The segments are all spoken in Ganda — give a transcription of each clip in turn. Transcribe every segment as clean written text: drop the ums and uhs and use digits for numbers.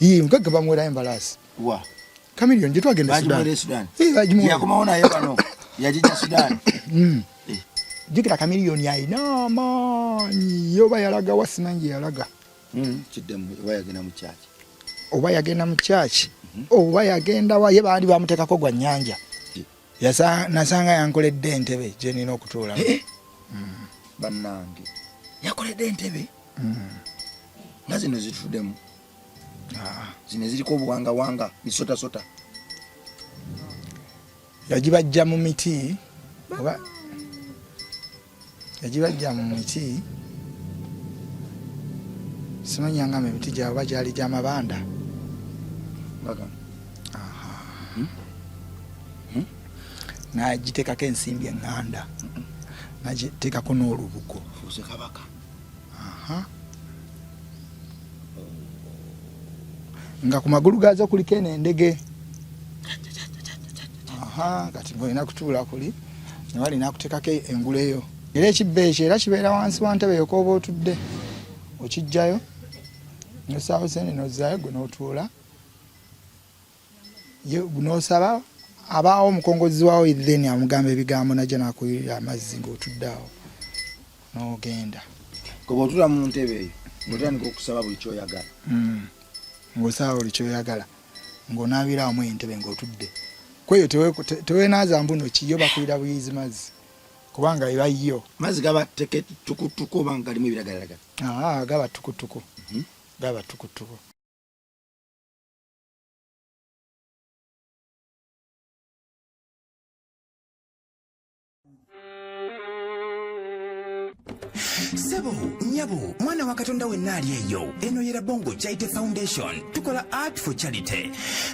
Yii mugagga bamwera embalasi. Wa. Chameleon gye twagenda Sudan. Bajimwera Sudan. Bajimwera. Yakomaona yebano. Yajija Sudan. Jikira Chameleon yayina amaanyi yoba yalaga wasimanyi yalaga. Kiddemu oba yagenda mu church. Oba yagenda mu church. Oba yagenda wa ye baali bamuteekako gwa nnyanja. Nasanga yankoledde entebe gye nina okutuula. Bannange. Yakoledde entebe? Nga zino zituddemu. Zino ziriko obuwangawanga bisota. Yagibajja mu miti. Oba yagibajja mu miti. Simanyi ngamba emiti gyaba gyali gy'amabanda. Nagitekako ensimbi eŋŋanda. Nagitekako n'olubugo. Fuuse kabaka. Nga ku magulu gazo kuliko endege. Kati bw'olina kutuula kuli ne walina akutekako engulu eyo. Era ekibba ekyo era kibeera wansi wa ntebe yokooba otudde. Okijjayo nosaawo sente n'ozzaayo gwe n'otuula. N'osaba abaawo omukongozi waawo then amugamba ebigambo najja n'akuyirira amazzi ng'otudde awo n'ogenda. Kuba otula mu ntebe eyo ng'otandika okusaba buli ky'oyagala. Ng'osaba buli ky'oyagala ng'onaabiraamu entebe ng'otudde. Kweyo teweenaaza mbuno kiyo bakuyira buyizi mazzi kubanga eba yo. Mazzi gaba teke tukutuku oba galimu ebiragalalagala? Gaba tukutuku. Gaba tukutuku. Sebo, nyabo, mwana wa Katonda wenna ali eyo. Eno yera Bongo Charity Foundation. Tukola art for charity.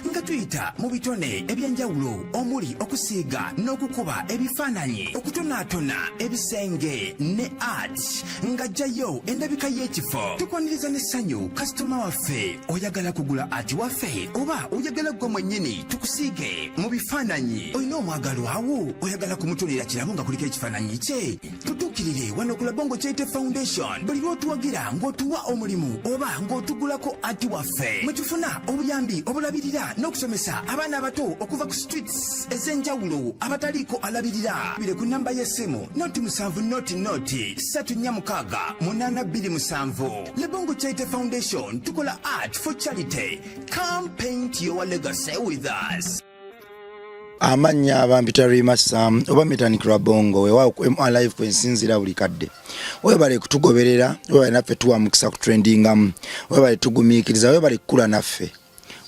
Nga tuyita mu bitone ebyanjawulo omuli okusiiga n'okukuba ebifaananyi, okutonaatona ebisenge ne art. Nga jjayo endabika y'ekifo. Tukwaniriza n'essanyu kasitoma waffe oyagala kugula art waffe oba oyagala gwe mwennyini tukusiige mu bifaananyi. Olina omwagalo awo oyagala kumutonera kirabo nga kuliko ekifaananyi kye. Tutuukirire wano ku Bongo Charity Foundation. Buli lw'otuwagira ng'otuwa omulimu oba ng'otugulako ati waffe mwe tufuna obuyambi obulabirira n'okusomesa abaana abato okuva ku streets ez'enjawulo abataliiko alabirira. Bire ku namba y'essimu noti 7 noti 346 Le Bongo Charity Foundation tukola art for charity. Come paint your legacy with us. Amanya abampita Rimasa oba metanikira Bongo wewa live kwensinzira buli kadde. Webale kutugoberera, webale naffe tuwa mukisa ku trendingamu, webale tugumiikiriza, webale kula naffe.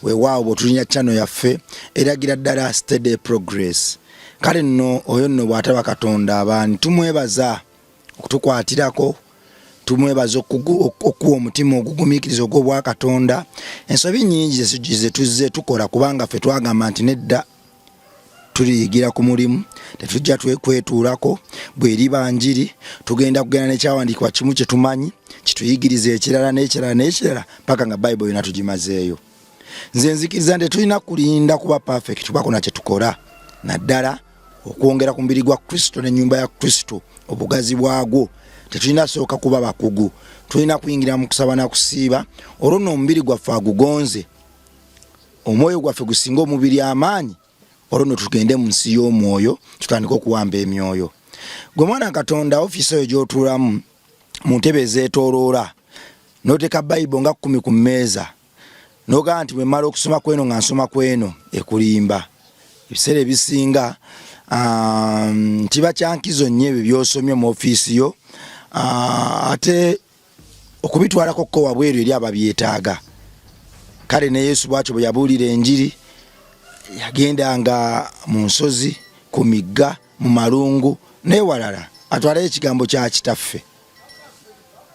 Wewa botulinya channel yaffe eragira ddala steady progress. Kale nno oyo nno bw'ataba Katonda abaani tumwebaza okutukwatirako, tumwebaza okuwa omutima ogugumiikiriza ogw'obwa Katonda. Ensobi nnyingi ze tuzze tukola kubanga ffe twagamba nti nedda tuliyigira ku mulimu tetujja kwetuulako bw'eriba njiri tugenda n'ekyawandiikibwa kimu kye tumanyi kituyigiriza ekirala n'ekirala paka nga Bible yonna tugimazeeyo. Nze nzikiriza nti tulina kulinda kuba perfect tubako na kye tukola naddala okwongera ku mubiri gwa Kristo n'ennyumba ya Kristo obugazi bwagwo tetulina sooka kuba bakugu. Tulina kuyingira mu kusaba na kusiiba olwo nno omubiri gwaffe agugonze omwoyo gwaffe gusinga omubiri amaanyi olwo tugende mu nsi y'omwoyo tutandika okuwamba emyoyo. Gwe mwana Katonda ofisi eyo gy'otuulamu mu ntebe ezeetooloola n'oteeka Bible nga 10 ku mmeeza n'ogamba nti bwe mmala okusoma kweno nga nsoma kweno ekulimba. Ebiseera ebisinga kiba kyankizo nnyo ebyo by'osomye mu ofisi yo ate okubitwalako ko wabweru eri ababyetaaga. Kale ne Yesu bw'atyo bwe yabuulira enjiri yagendanga mu nsozi ku migga mu malungu n'ewalala atwalayo ekigambo kya kitaffe.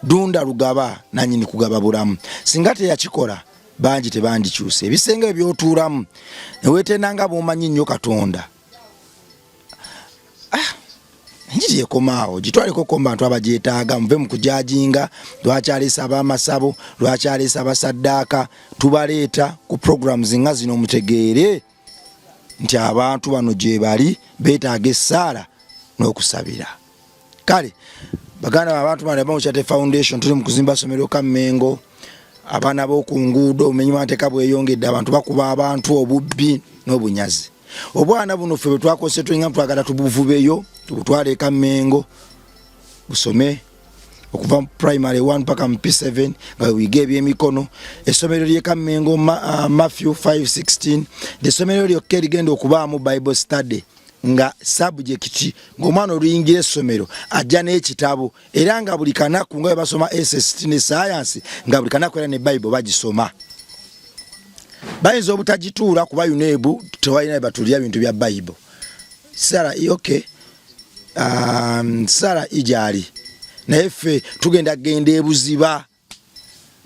Dunda lugaba nannyini kugaba bulamu. Singa teyakikola bangi tebandikyuse. Ebisenge by'otuulamu ne weetendanga bw'omanyi nnyo Katonda. Enjiri ekomaawo gitwaleko ko bantu abagyetaaga muve mu kujajinga lwaki aleesa ab'amasabo lwaki aleesa abasaddaaka tubaleeta ku programs nga zino mutegeere nti abantu bano gye bali beetaaga essaala n'okusabira. Kale baganda abantu bano Bongo Charity Foundation tuli mu kuzimba somero ka Mengo abaana b'oku nguudo obumenyi bw'amateeka bweyongedde abantu bakuba abantu obubbi n'obunyazi obwana buno ffe bwe twakose tulinga twagala tubuvubeyo tubutwale eka Mengo busome okuva mu primary 1 mpaka mu P7 nga wiga ebyemikono essomero ly'eka Mengo Matthew 5:16 essomero lyokka erigenda okubaamu Bible study nga subject ng'omwana oluyingira essomero ajja n'ekitabo era nga buli kanaku nga basoma SST ne science nga buli kanaku era ne Bible bagisoma bayinza obutagituula kuba yuneebu tewalina batulira bintu bya Bible Sara okay Sara ijali naye ffe tugenda genda ebuziba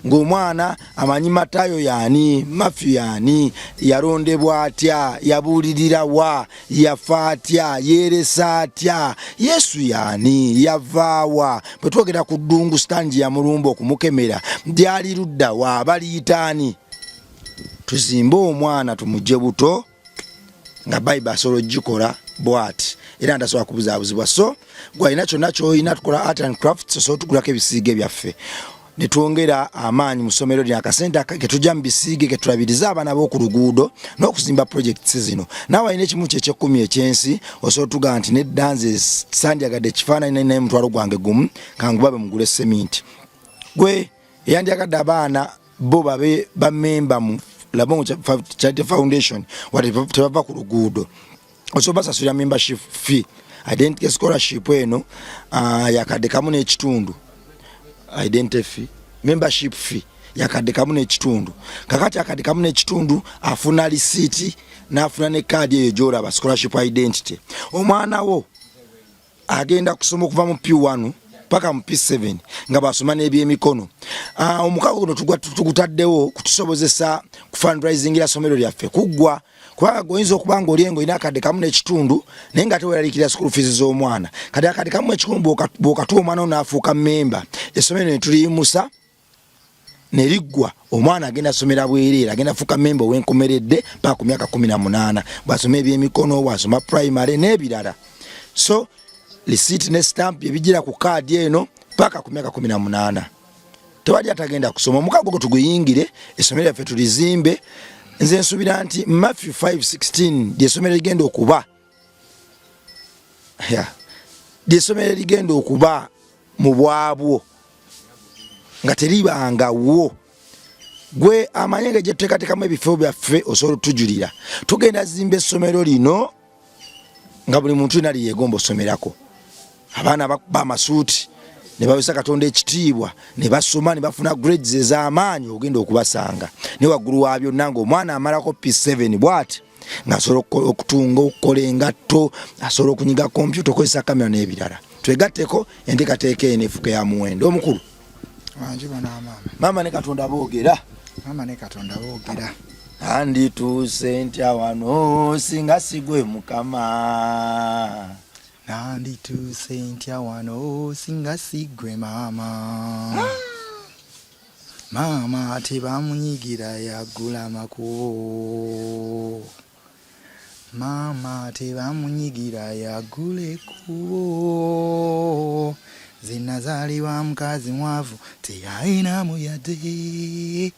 ng'omwana amanyi Matayo yaani Matthew yaani yalondebwa atya yabuulirira wa yafa atya yeresa atya Yesu yaani yavaawa bwe twogera ku ddungu stanji ya mulumba okumukemera byali ludda wa baliyitaani tuzimbe omwana tumugye buto nga Bible asobola gikola bwati era ndasobola kubuzaabuzibwa so gwalina kyonna ky'olina tukola art and crafts so tugulako ebisiige byaffe ne twongera amaanyi mu ssomero lya akasente ke tujja mu bisiige ke tulabiriza abaana b'oku luguudo n'okuzimba projects zino naawe alina ekimu ky'ekyekumi ekyensi osobola tugaa nti neddanze sandyagadde ekifaananyi naye mutwalo gwange gumu kangubabe mugule seminti gwe eyandyagadde abaana bo babe bamemba mu Labongo Charity Foundation tebava ku luguudo osobola basasulira membership fee identity scholarship eno yakadde kamu n'ekitundu identity fee membership fee yakadde kamu n'ekitundu kakati akadde kamu n'ekitundu afuna receipt n'afuna ne card eyo gy'olaba scholarship identity omwana wo agenda kusoma okuva mu P1 paka mu P7 nga basoma n'ebyemikono omukago guno tugutaddewo kutusobozesa ku fundraising ya somero lyaffe kuggwa kubanga goyinza okuba nga olyengo ina akadde kamu n'ekitundu naye nga teweraliikirira school fees z'omwana kati akadde kamu ekitundu bw'okatuwa omwana n'afuuka memba essomero ne tuliyimusa ne liggwa omwana agenda asomera bwereere agenda afuuka memba ow'enkomeredde paka ku myaka 18 bw'asoma ebyemikono bw'asoma primary n'ebirala so receipt ne stamp ebigira ku card eno paka ku myaka 18 tewali atagenda kusoma omukago tuguyingire essomero lyaffe tulizimbe nze nsubira nti Matthew 5:16 ly'essomero ligenda okuba ly'essomero ligenda okuba mu bwabwo nga teribangawo gwe amanyenge gye tuteekateekamu ebifo byaffe osobola otujulira tugenda zimba essomero lino nga buli muntu alina lyeyegomba osomerako abaana b'amasuuti ne bawesa Katonda ekitiibwa ne basoma ne bafuna grades ez'amaanyi ogenda okubasanga ne waggulu wa byonna ng'omwana amalako P7 bw'ati ng'asobola okutunga okukola engatto asobola okunyiga kompyuta okozesa kamera n'ebirala twegatteko enteekateeka eno efuka ya muwendo omukulu maama ne Katonda boogera andituuse ntya wano singa sigwe Mukama nandituuse ntya wano singa sigwe maama maama tebamunyigira yagula makubo maama tebamunyigira yagula ekkubo zinazaalibwa mukazi mwavu teyalinamu yadde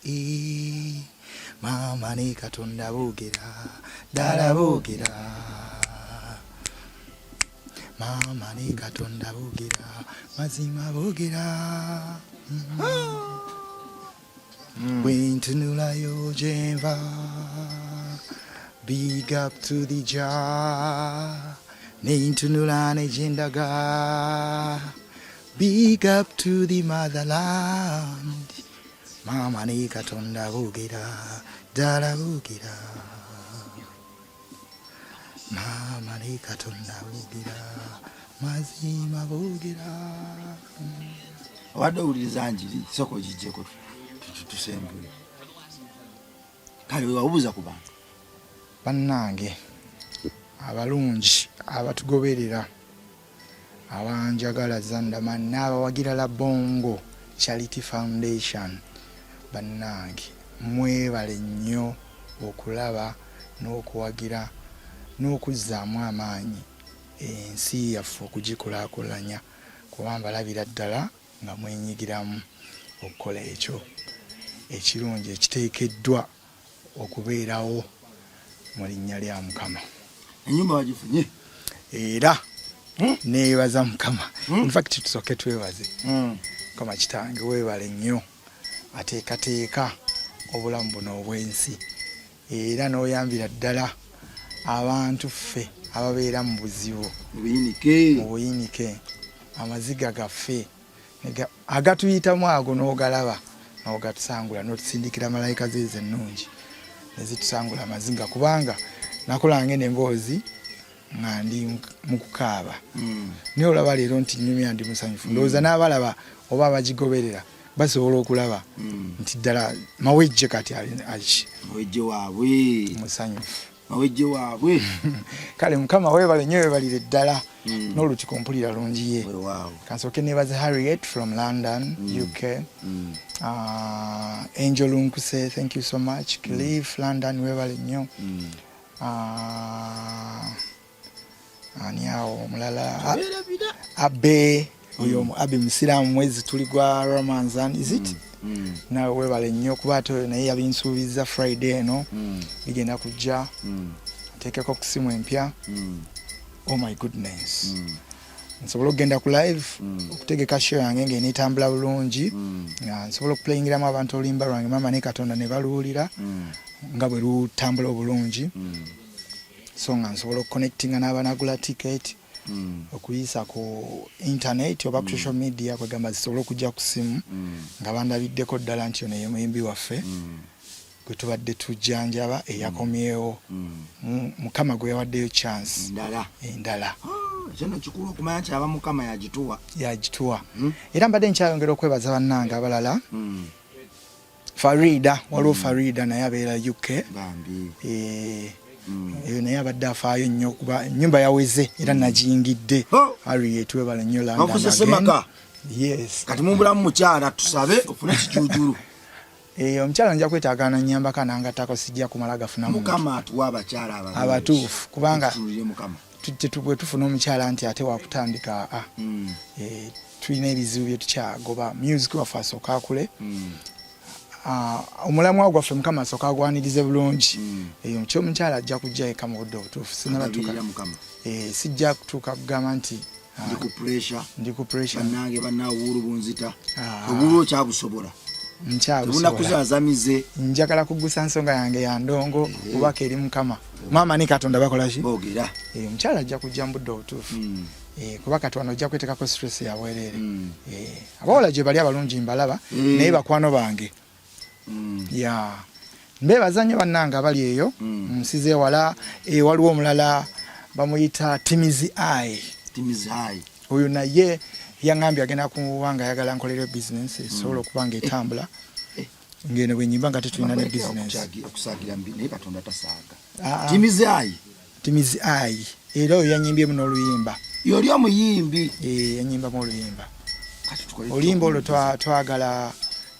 maama ne Katonda boogera ddala boogera maama ne Katonda boogera mazima boogera bwentunulayo gyenva big up to the jar nentunula ne gyendaga big up to the motherland maama ne Katonda boogera ddala boogera maama ne Katonda boogera mazima boogera wadde owuliriza njiri soko gijjeko tusembule kale wawubuza ku bantu bannange abalungi abatugoberera abanjagala Zandamani n'abawagira Labongo Charity Foundation bannange mwebale nnyo okulaba n'okuwagira n'okuzzaamu amaanyi ensi yaffe okugikulaakulanya kuba mbalabira ddala nga mwenyigiramu okukola ekyo ekirungi ekiteekeddwa okubeerawo mu linnya lya Mukama. Ennyumba bagifunye era neebaza Mukama. In fact tusooke twebaze Mukama kitange weebale nnyo ateekateeka obulamu buno obw'ensi era n'oyambira ddala abantu ffe ababeera mu buzibu mu buyinike amaziga gaffe agatuyitamu ago n'ogalaba n'ogatusangula n'otusindikira malayika zeeze ennungi nezitusangula amaziga kubanga nakolanga n'emboozi nga ndi mu kukaaba naye olaba leero nti nnyumya ndi musanyufu ndowooza n'abalaba oba abagigoberera basobola okulaba nti ddala mawejje kati aki mawejje waabwe musanyufu mawejje waabwe kale Mukama weebale nnyo weebalire ddala n'olutuko mpulira lungi ye kansooke neebaze Harriet from London UK Angel Lunkuse thank you so much Cliff London weebale nnyo ani awo omulala Abe oyo Abe Musiraamu mwezi tuli gwa Ramazan is it nawe weebale nnyo kuba ate oyo naye yabinsuubiza Friday eno bigenda kujja ateekeko ku simu empya oh my goodness nsobola okugenda ku live okutegeka show yange ng'eneetambula bulungi nga nsobola okuplayingiramu abantu oluyimba lwange mama ne Katonda ne baluwulira nga bwe lutambula obulungi so nga nsobola okuconnectinga n'abanagula ticket okuyisa ku internet oba ku social media kwegamba zisobola okujja ku simu nga bandabiddeko ddala nti ono ye muyimbi waffe gwe tubadde tujjanjaba eyakomyewo Mukama gwe yawaddeyo chance endala kino kikulu okumanya nti aba Mukama yagituwa era mbadde nkyayongera okwebaza bannange abalala Farida waliwo Farida naye abeera UK eyo naye abadde afaayo nnyo kuba ennyumba yaweze era nagiyingidde Harriet webale nnyo langa yes kati mu bulamu mukyala tusabe ofune kijuujulu omukyala nja kwetaagana nnyamba kanangatako sijja kumala gafuna Mukama atuwa abakyala abatuufu kubanga bwe tufuna omukyala nti ate wakutandika tulina ebizibu bye tukyagoba music waffe asooka akule omulamwa gwaffe Mukama asooka agwanirize bulungi eyo omukyala ajja kujja eka mu budde obutuufu sijja kutuuka kugamba nti ndi ku pressure bannange bannaawe obulu bunzita obulu okyabusobola nkyabusobola njagala kugusa nsonga yange ya ndongo obaka eri Mukama maama ne Katonda bakola ki boogera omukyala ajja kujja mu budde obutuufu kuba kati wano ojja kwetekako stress ya bwereere abawala gye bali abalungi mbalaba naye bakwano bange mbeebaza nnyo bannange abali eyo nsize wala waliwo omulala bamuyita Timizi Eye oyo naye yaŋŋambye agenda kuwanga ayagala nkolera business esobola okuba nga etambula ngeno bwe nyimba nga tetulina ne business okusagira mbi naye Katonda tasaaga Timizi Eye era oyo yanyimbyemu n'oluyimba yoli omuyimbi yanyimbamu oluyimba oluyimba olwo twagala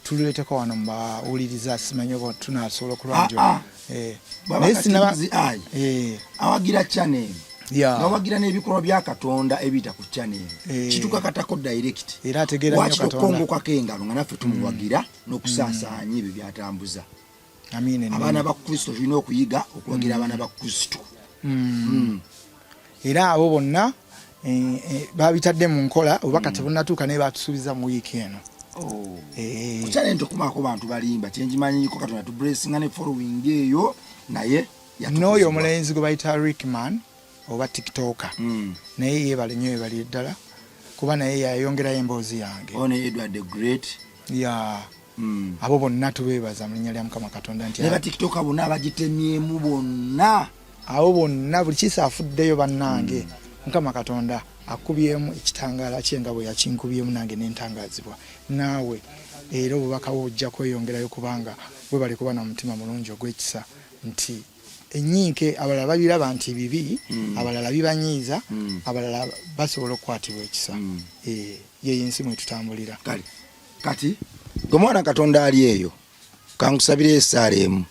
tululeteko wano mbawuliriza simanyi oba tunasobola okulwanjula naye sinaba awagira channel nawagira n'ebikolwa bya Katonda ebiyita ku channel kitukakatako direct era ategeera nnyo Katonda wakikongo kakengalo nga naffe tumuwagira n'okusaasaanya ebyo byatambuza abaana ba Kristo tulina okuyiga okuwagira abaana ba Kristo era abo bonna babitadde mu nkola oba kati bonnatuuka naye batusuubiza mu wiiki eno kukyala nti okumaako bantu balimba kyenjimanyiko Katonda tublessinga ne following eyo naye n'oyo omulenzi gwe bayita Rickman oba tiktoker naye yeebale nnyo yeebalire ddala kuba naye yayongerayo emboozi yange Edward the Great abo bonna tubeebaza mu linnya lya Mukama Katonda nti aba tiktoker bonna abagitemyemu bonna abo bonna buli kisa afuddeyo bannange Mukama Katonda akubyemu ekitangaala kye nga bwe yakinkubyemu nange n'entangazibwa naawe era obubaka bw'ojja kweyongerayo kubanga bwe bali kuba na mutima mulungi ogw'ekisa nti ennyinke abalala babiraba nti bibi abalala bibanyiiza abalala basobola okukwatibwa ekisa yeyo ensi mwe tutambulira kati gwe mwana Katonda ali eyo kankusabire esaaleemu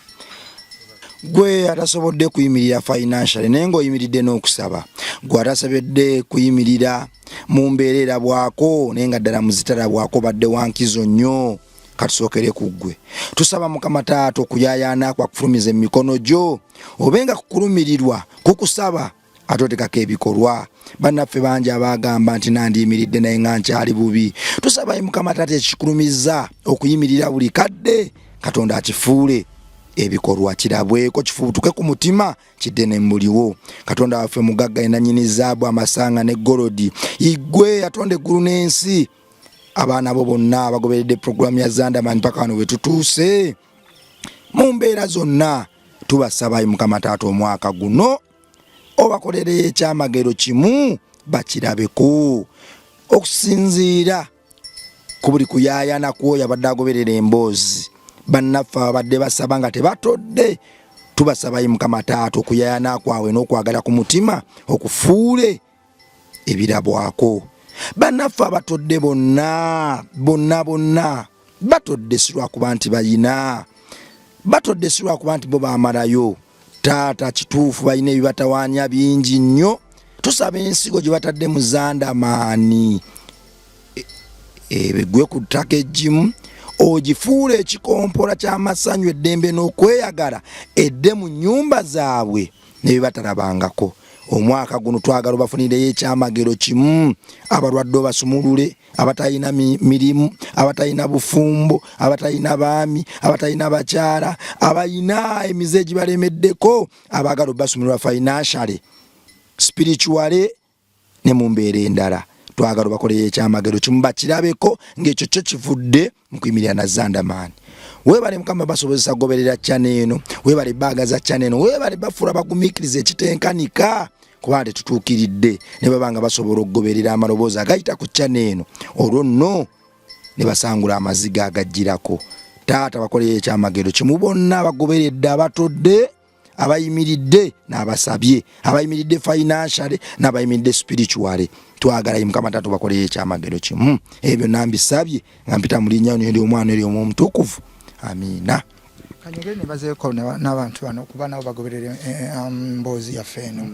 gwe atasobodde kuyimirira financially naye ng'oyimiridde n'okusaba gwe atasobodde kuyimirira mu mbeera erabwako naye nga ddala muzitala bwako badde wankizo nnyo katusokere kugwe tusaba mukama taata okuyayana kwa kufulumiza emikono gyo obenga kukulumirirwa kukusaba atotekako ebikolwa bannaffe bangi abagamba nti nandiyimiridde naye nga nkyali bubi tusaba mukama taata ekikulumiza okuyimirira buli kadde Katonda akifuule ebikolwa kirabweko kifubutuke ku mutima kidde ne muliwo Katonda waffe mugagga ena nnyini zaabu amasanga ne golodi igwe atonde eggulu n'ensi abaana bo bonna abagoberedde programu ya Zandaman mpaka wano we tutuuse mu mbeera zonna tubasaba mukama taata omwaka guno obakolere ekyamagero kimu bakirabeko okusinziira ku buli kuyayana kwoyo abadde agoberera emboozi bannaffe abadde basaba nga tebatodde tubasaba mukama taata okuyayana kwawe n'okwagala ku mutima okufuule ebirabwako bannaffe abatodde bonna batodde si lwakuba nti bayina batodde si lwakuba nti bo baamalayo taata kituufu balina ebibatawaanya bingi nnyo tusaba ensigo gye batadde mu Zandamaani ebigwe ku ttaka eggimu ogifuula ekikompola ky'amasanyu eddembe n'okweyagala edde mu nnyumba zaabwe ne bibatalabangako omwaka guno twagala bafunireyo ekyamagero kimu abalwadde basumulule abatalina mirimu abatalina bufumbo abatalina baami abatalina bakyala abayina emize egibalemeddeko abagala basumulula financially spiritually ne mu mbeera endala twagala bakoleyo ekyamagero kimu bakirabeko ng'ekyo kyo kivudde mu kuyimirira na Zandamaani webale mukama basobozesa goberera channel eno webale bagaza channel eno webale bafula bagumikiriza ekitenkanika kuba tetutuukiridde ne babanga basobola okugoberera amaloboozi agayita ku channel eno olwo nno ne basangula amaziga agajjirako taata bakoleyo ekyamagero kimu bonna bagoberedde abatodde abayimiridde n'abasabye abayimiridde financially n'abayimiridde spiritually twagala mukama taata bakoleyo ekyamagero kimu ebyo nambisabye nga mpita mu linnya eri omwana eri omutukuvu amina kanyogere ne bazeeko n'abantu bano kuba nabo bagoberera mboozi yaffe eno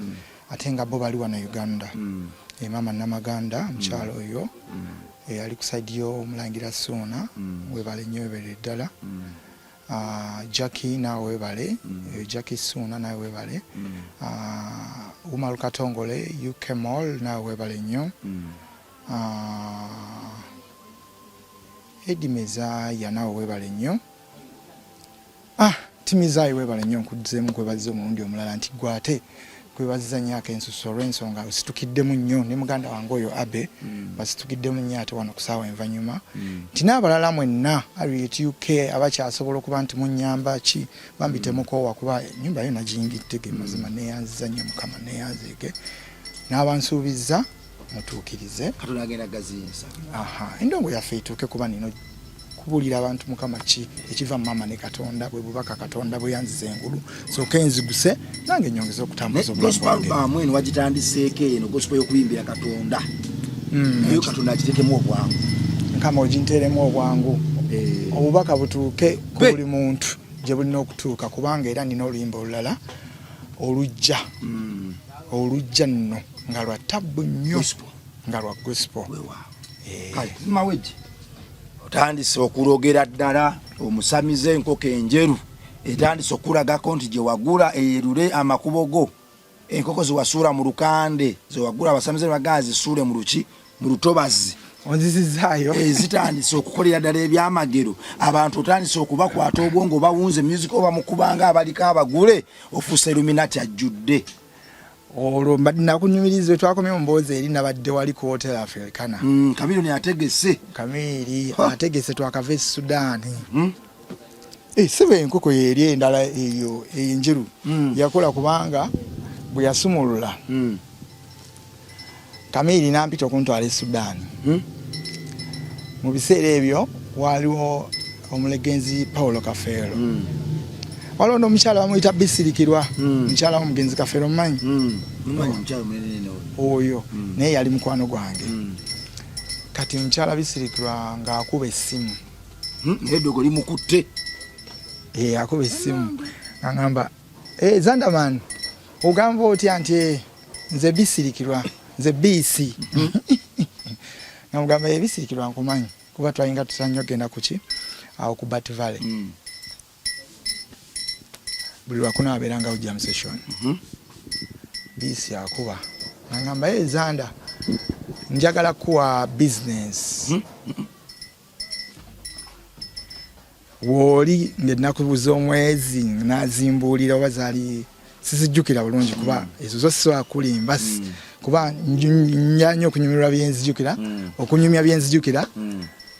ate nga bo bali wano Uganda mama Namaganda mukyalo oyo ali ku side y'omulangira Suuna webale nnyo webale ddala Jackie nawe webale Jackie Suuna nawe webale Umaru Katongole UK Mall nawe webale nnyo Edimeza ya nawe webale nnyo Timizayi webale nnyo nkudzemu kwebaziza omulundi omulala nti gwate kwebaziza nnyako ensuso olw'ensonga ositukiddemu nnyo ne muganda wange oyo Abe basitukiddemu nnyo ate wano ku ssaawa envanyuma nti n'abalala mwenna Harriet UK abakyasobola okuba nti munnyamba ki bambi temukoowa kuba ennyumba yo nagiyingiddege mazima neeyanziza nnyo mukama neeyanzeege n'abansuubiza mutuukirize Katonda agenda gazinsa endongo yaffe ituuke kuba nino kubulira abantu mukama ki ekiva mama ne Katonda bwe bubaka Katonda bwe yanziza engulu soka enziguse nange nyongeza okutambuza obulamu bwange wagitandiseeko eno gospel y'okuyimbira Katonda nayo Katonda akitekemu obwangu nkama oginteremu obwangu obubaka butuuke ku buli muntu gye bulina okutuuka kubanga era nina oluyimba olulala olujja nno nga lwa tabbu nnyo nga lwa gospel mawedi otandise okulogera ddala omusamize enkoko enjeru etandise okulagako nti gye wagula eyerule amakubo go enkoko ziwasuula mu lukande zewagula abasamize bagazi zisuule mu lutobazi onzizizaayo zitandise okukolera ddala ebyamagero abantu otandise okubakwata obwongo bawunze music oba mukubanga abaliko abagule ofuuse Illuminati ajjudde olwo nakunyumiriza twakomye mu mboozi eri nabadde wali ku hotel Africana Kamili ne ategese Kamili ategese twakava e Sudan sebe enkoko yeri endala eyo enjeru yakola kubanga bwe yasumulula Kamili nampita okuntwala e Sudan mu biseera ebyo waliwo omulegenzi Paulo Kafeero waliwo n'omukyala bamuyita Bisirikirwa mukyala w'omugenzi Kafeero mmanyi oyo naye yali mukwano gwange kati mukyala Bisirikirwa ng'akuba essimu eddogo limukutte akuba essimu ng'agamba Zandaman ogamba otya nti nze Bisirikirwa nze BC namugamba Bisirikirwa nkumanyi kuba twayinga tutannyo genda kuki awo ku Bat Valley buli lwakuna abeerangawo jam session bisi akuba nangamba Zanda njagala kuwa business woli ngenakubuza omwezi nazimbuulira oba zaali sizijjukira bulungi kuba ezo zo so akulimba kuba nyanyo okunyumirwa byenzijjukira okunyumya byenzijjukira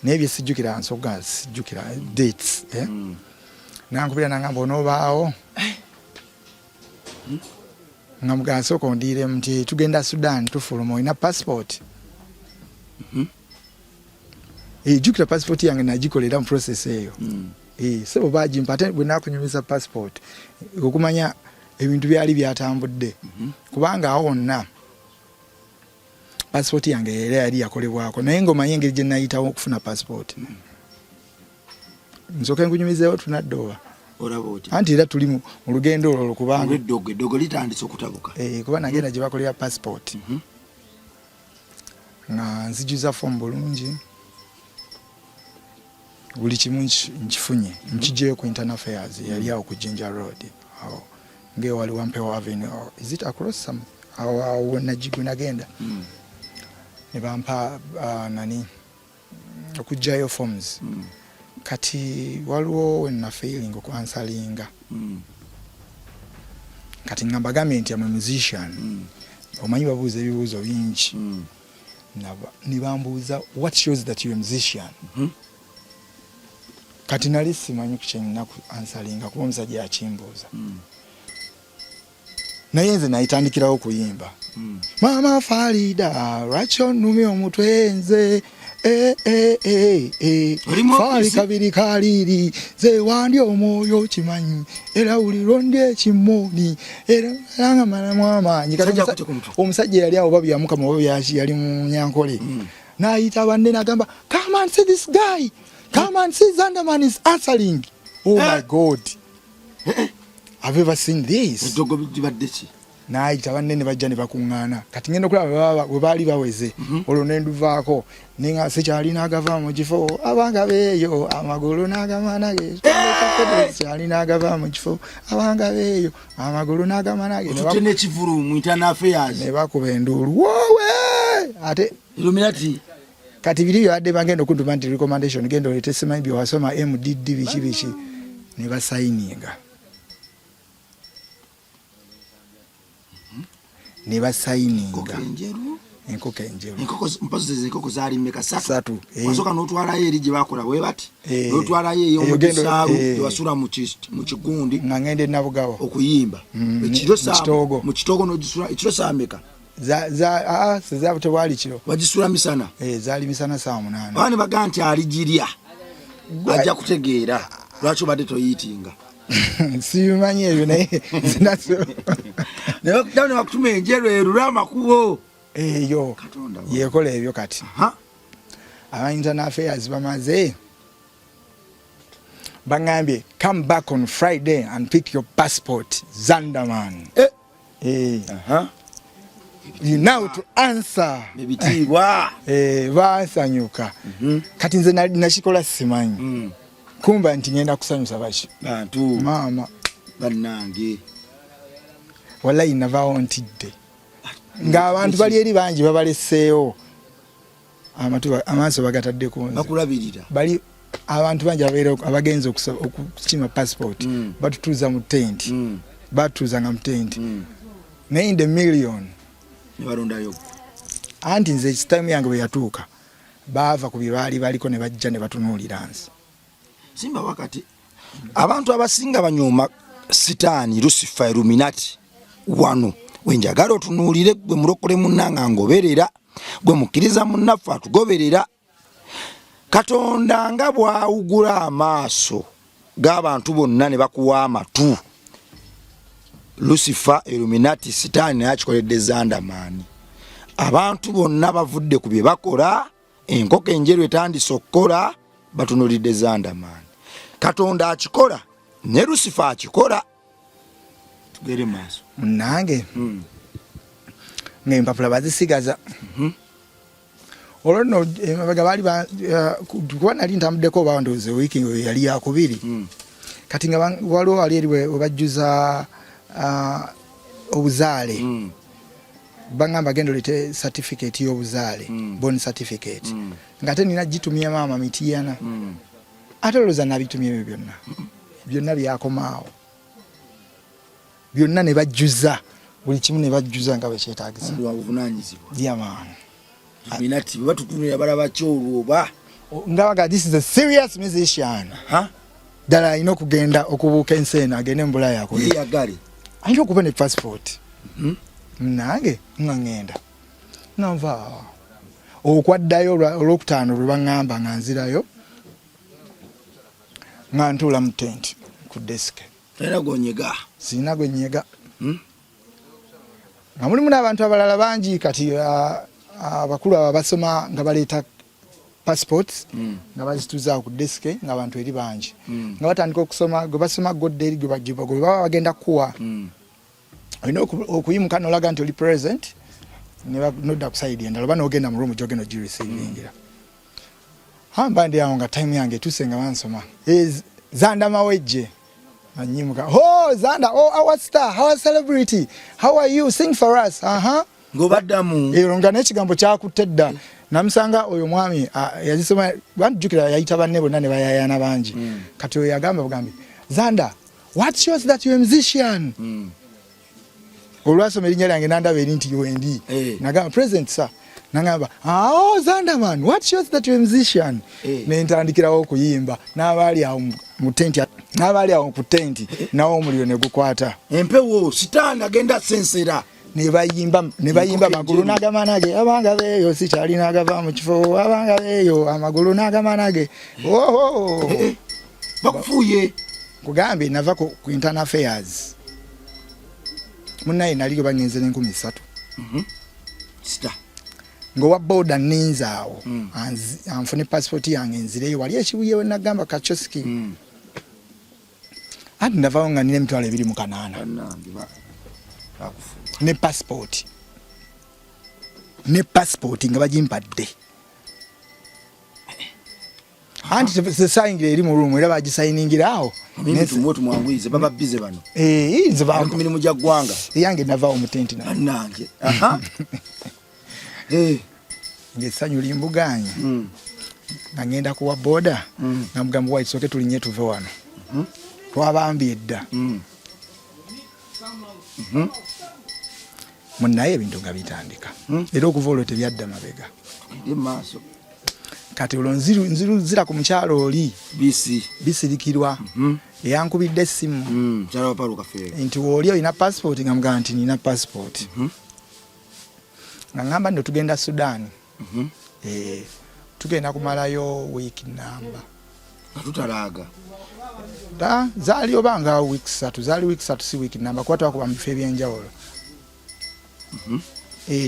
naye byesijjukira nsonga sijjukira dates nankubira nangamba onoobaawo nga mugamba sooka ondiiremu nti tugenda Sudan tufuluma olina passport jjukira passport yange nagikolera mu process eyo sebo bagimpa ate bwe nakunyumiza passport okumanya ebintu byali byatambudde kubanga awo wonna passport yange era yali yakolebwako naye ng'omanye engeri gye nayitawo okufuna passport nsooka nkunyumizeewo tunaddooba anti era tuli mu lugendo olwo kubanga eddogo litandise okutabuka kuba nagenda gye bakolera passport nga nzijuza fomu bulungi buli kimu nkifunye nkijeyo ku internal affairs yali awo ku Jinja Road awo nge wali Wampewo Avenue is it across some awo nagenda ne bampa nani okujjayo forms kati waliwo wenna failing okwansalinga kati ngamba gambye I'm a musician omanyi babuuza ebibuuzo bingi ne bambuuza what shows that you're a musician kati nali simanyi kukyengina ku ansalinga kuba omusajja yakimbuuza naye nze nayitandikirawo okuyimba Mama Farida lwaki onnumya omutwe nze Fali kabiri kaliri ze wandi omwoyo kimanyi era ulirondi ekimoni era langa malamu amanyi kati omusajja yali awo babi yamuka mu yali mu Nyankole nayita banne nagamba come and see this guy, come and see Zanderman is answering. Oh my God, have you ever seen this? Nayita banne ne bajja ne bakuŋŋaana kati ngenda okulaba bwe baali baweze olwo ne nduvaako ninga sekyali n'agava mu kifo abanga beeyo amagulu n'agamanage sekyali n'agava mu kifo abanga beeyo amagulu n'agamanage tutene kivulu mu internal affairs ne bakuba enduulu wowe ate Illuminati kati biriyo adde bagenda okunduma nti recommendation genda olete simanyi bye wasoma MDD biki ne basayininga ne basayininga enkoko enjeru enkoko zaali mmeka satu wasoka n'otwalayo eri gye bakola bwe bati n'otwalayo eyo mu kisaalu gye wasula mu kigundi nga ngende Nabugawa okuyimba mu kitoogo n'ogisula ekiro saa mmeka tewali kiro wagisula misana zaali misana saa 8 bani baga nti aligirya ajja kutegeera lwaki obadde toyiitinga simanyi ebyo naye zinaso ne bakutuma enjeru erura amakubo eyo yekola ebyo kati aba internal affairs bamaze bangambye come back on Friday and pick your passport Zanderman you know to answer ebitiibwa basanyuka kati nze nakikola simanyi kumba nti ngenda kusanyusa baki bantu mama bannange wallahi navaawo ntidde ng'abantu bali eri bangi babaleseewo amaaso bagatadde ku nze bakulabirira bali abantu bangi abagenza okukima passport batutuuza mu tent batutuuzanga mu tent naye in the million ne balondayo anti nze ekitaimu yange bwe yatuuka baava ku bye baali baliko ne bajja ne batunuulira nsi simba wakati abantu abasinga banyooma sitaani Lucifer Illuminati wano wenjagala otunuulire gwe mulokole munnanga ngoberera gwe mukkiriza munnaffe atugoberera Katonda nga bwawugula amaaso g'abantu bonna ne bakuwa amatu Lucifer Illuminati sitaani akikoledde Zanderman abantu bonna bavudde ku bye bakola enkoko enjeru etandise okukola batunuulidde Zanderman Katonda akikola ne Lucifer akikola tugere maaso munange ng'empapula bazisigaza olwo emabega bali kuba nali ntamuddeko oba ndowooza wiiki yali yakubiri kati nga waliwo wali eri webajjuza obuzaale bangamba genda olete certificate y'obuzaale born certificate nga ate nina gitumya maama Mitiyana ate olowooza nabitumya ebyo byonna byakomaawo byonna ne bajjuza buli kimu ne bajjuza nga bwe kyetaagisa yamaani minati batutunira balaba kyolwo oba ngabaga this is a serious musician ddala alina okugenda okubuuka ensi eno agende mu Bulaaya yagale alina okuba ne passport nange nga ngenda nava okwaddayo olwokutaano lwe baŋŋamba nga nzirayo nga ntuula mu tent ku desike sirina gwe nnyega nga mulimu n'abantu abalala bangi kati abakulu abo basoma nga baleeta passports nga bazituuza ku desike nga abantu eri bangi nga batandika okusoma gwe basoma godde eri gwe bagiba gwe baba bagenda kuwa olina okuyimuka n'olaga nti oli present nodda ku sayidi endala oba n'ogenda mu ruumu gy'ogenda ogirecevingira hamba ndi awo nga time yange etuuse nga bansoma Zanda Mawejje anyimuka Zanda our star our celebrity how are you sing for us ngobaddamu nga n'ekigambo kyakutte dda namusanga oyo mwami yazisoma banjukira yayita banne bonna ne bayayana bangi kati oyo yagamba bugambi Zanda what shows that you are a musician olwasoma erinnya lyange nandaba eri nti wendi nagamba present sir nangamba Zanda man what shows that you are a musician nentandikirawo okuyimba n'abaali awo mu tenti n'abaali awo ku tenti nawo omuliro ne gukwata empewo sitaani agenda sensera ne bayimba amagulu n'agamanage abanga beeyo sikyali n'agava mu kifo abanga beeyo amagulu n'agamanage bakufuuye kugambe nava ku internal affairs munnaye naliyo bangenze n'3,000 ng'owa boda ninza awo anfune passport yange nzireyo wali ekibuye we nagamba Kachoski ati ndavawo nga nina emitwalo 28 ne passport nga bagimpadde anti sesayingira eri mu ruumu era bagisayiningira awo tumwangwize baba bize bano nze mirimu gya ggwanga yange navaawo mu tenti nange ng'essanyu limbuganye nga ngenda kuwa boda nga mugamba wa isoke tulinye tuve wano twabambye edda munnaye ebintu nga bitandika era okuva olwo tebyadda mabega kati olwo nziruzira ku mukyalo oli bisirikirwa eyankubidde essimu nti wooli olina passport nga mugamba nti nina passport nga ngamba nno tugenda Sudan tugenda kumalayo week namba tutalaga zaali obanga week 3 zaali week 3 si week namba kuba twakuba mu bifo ebyenjawulo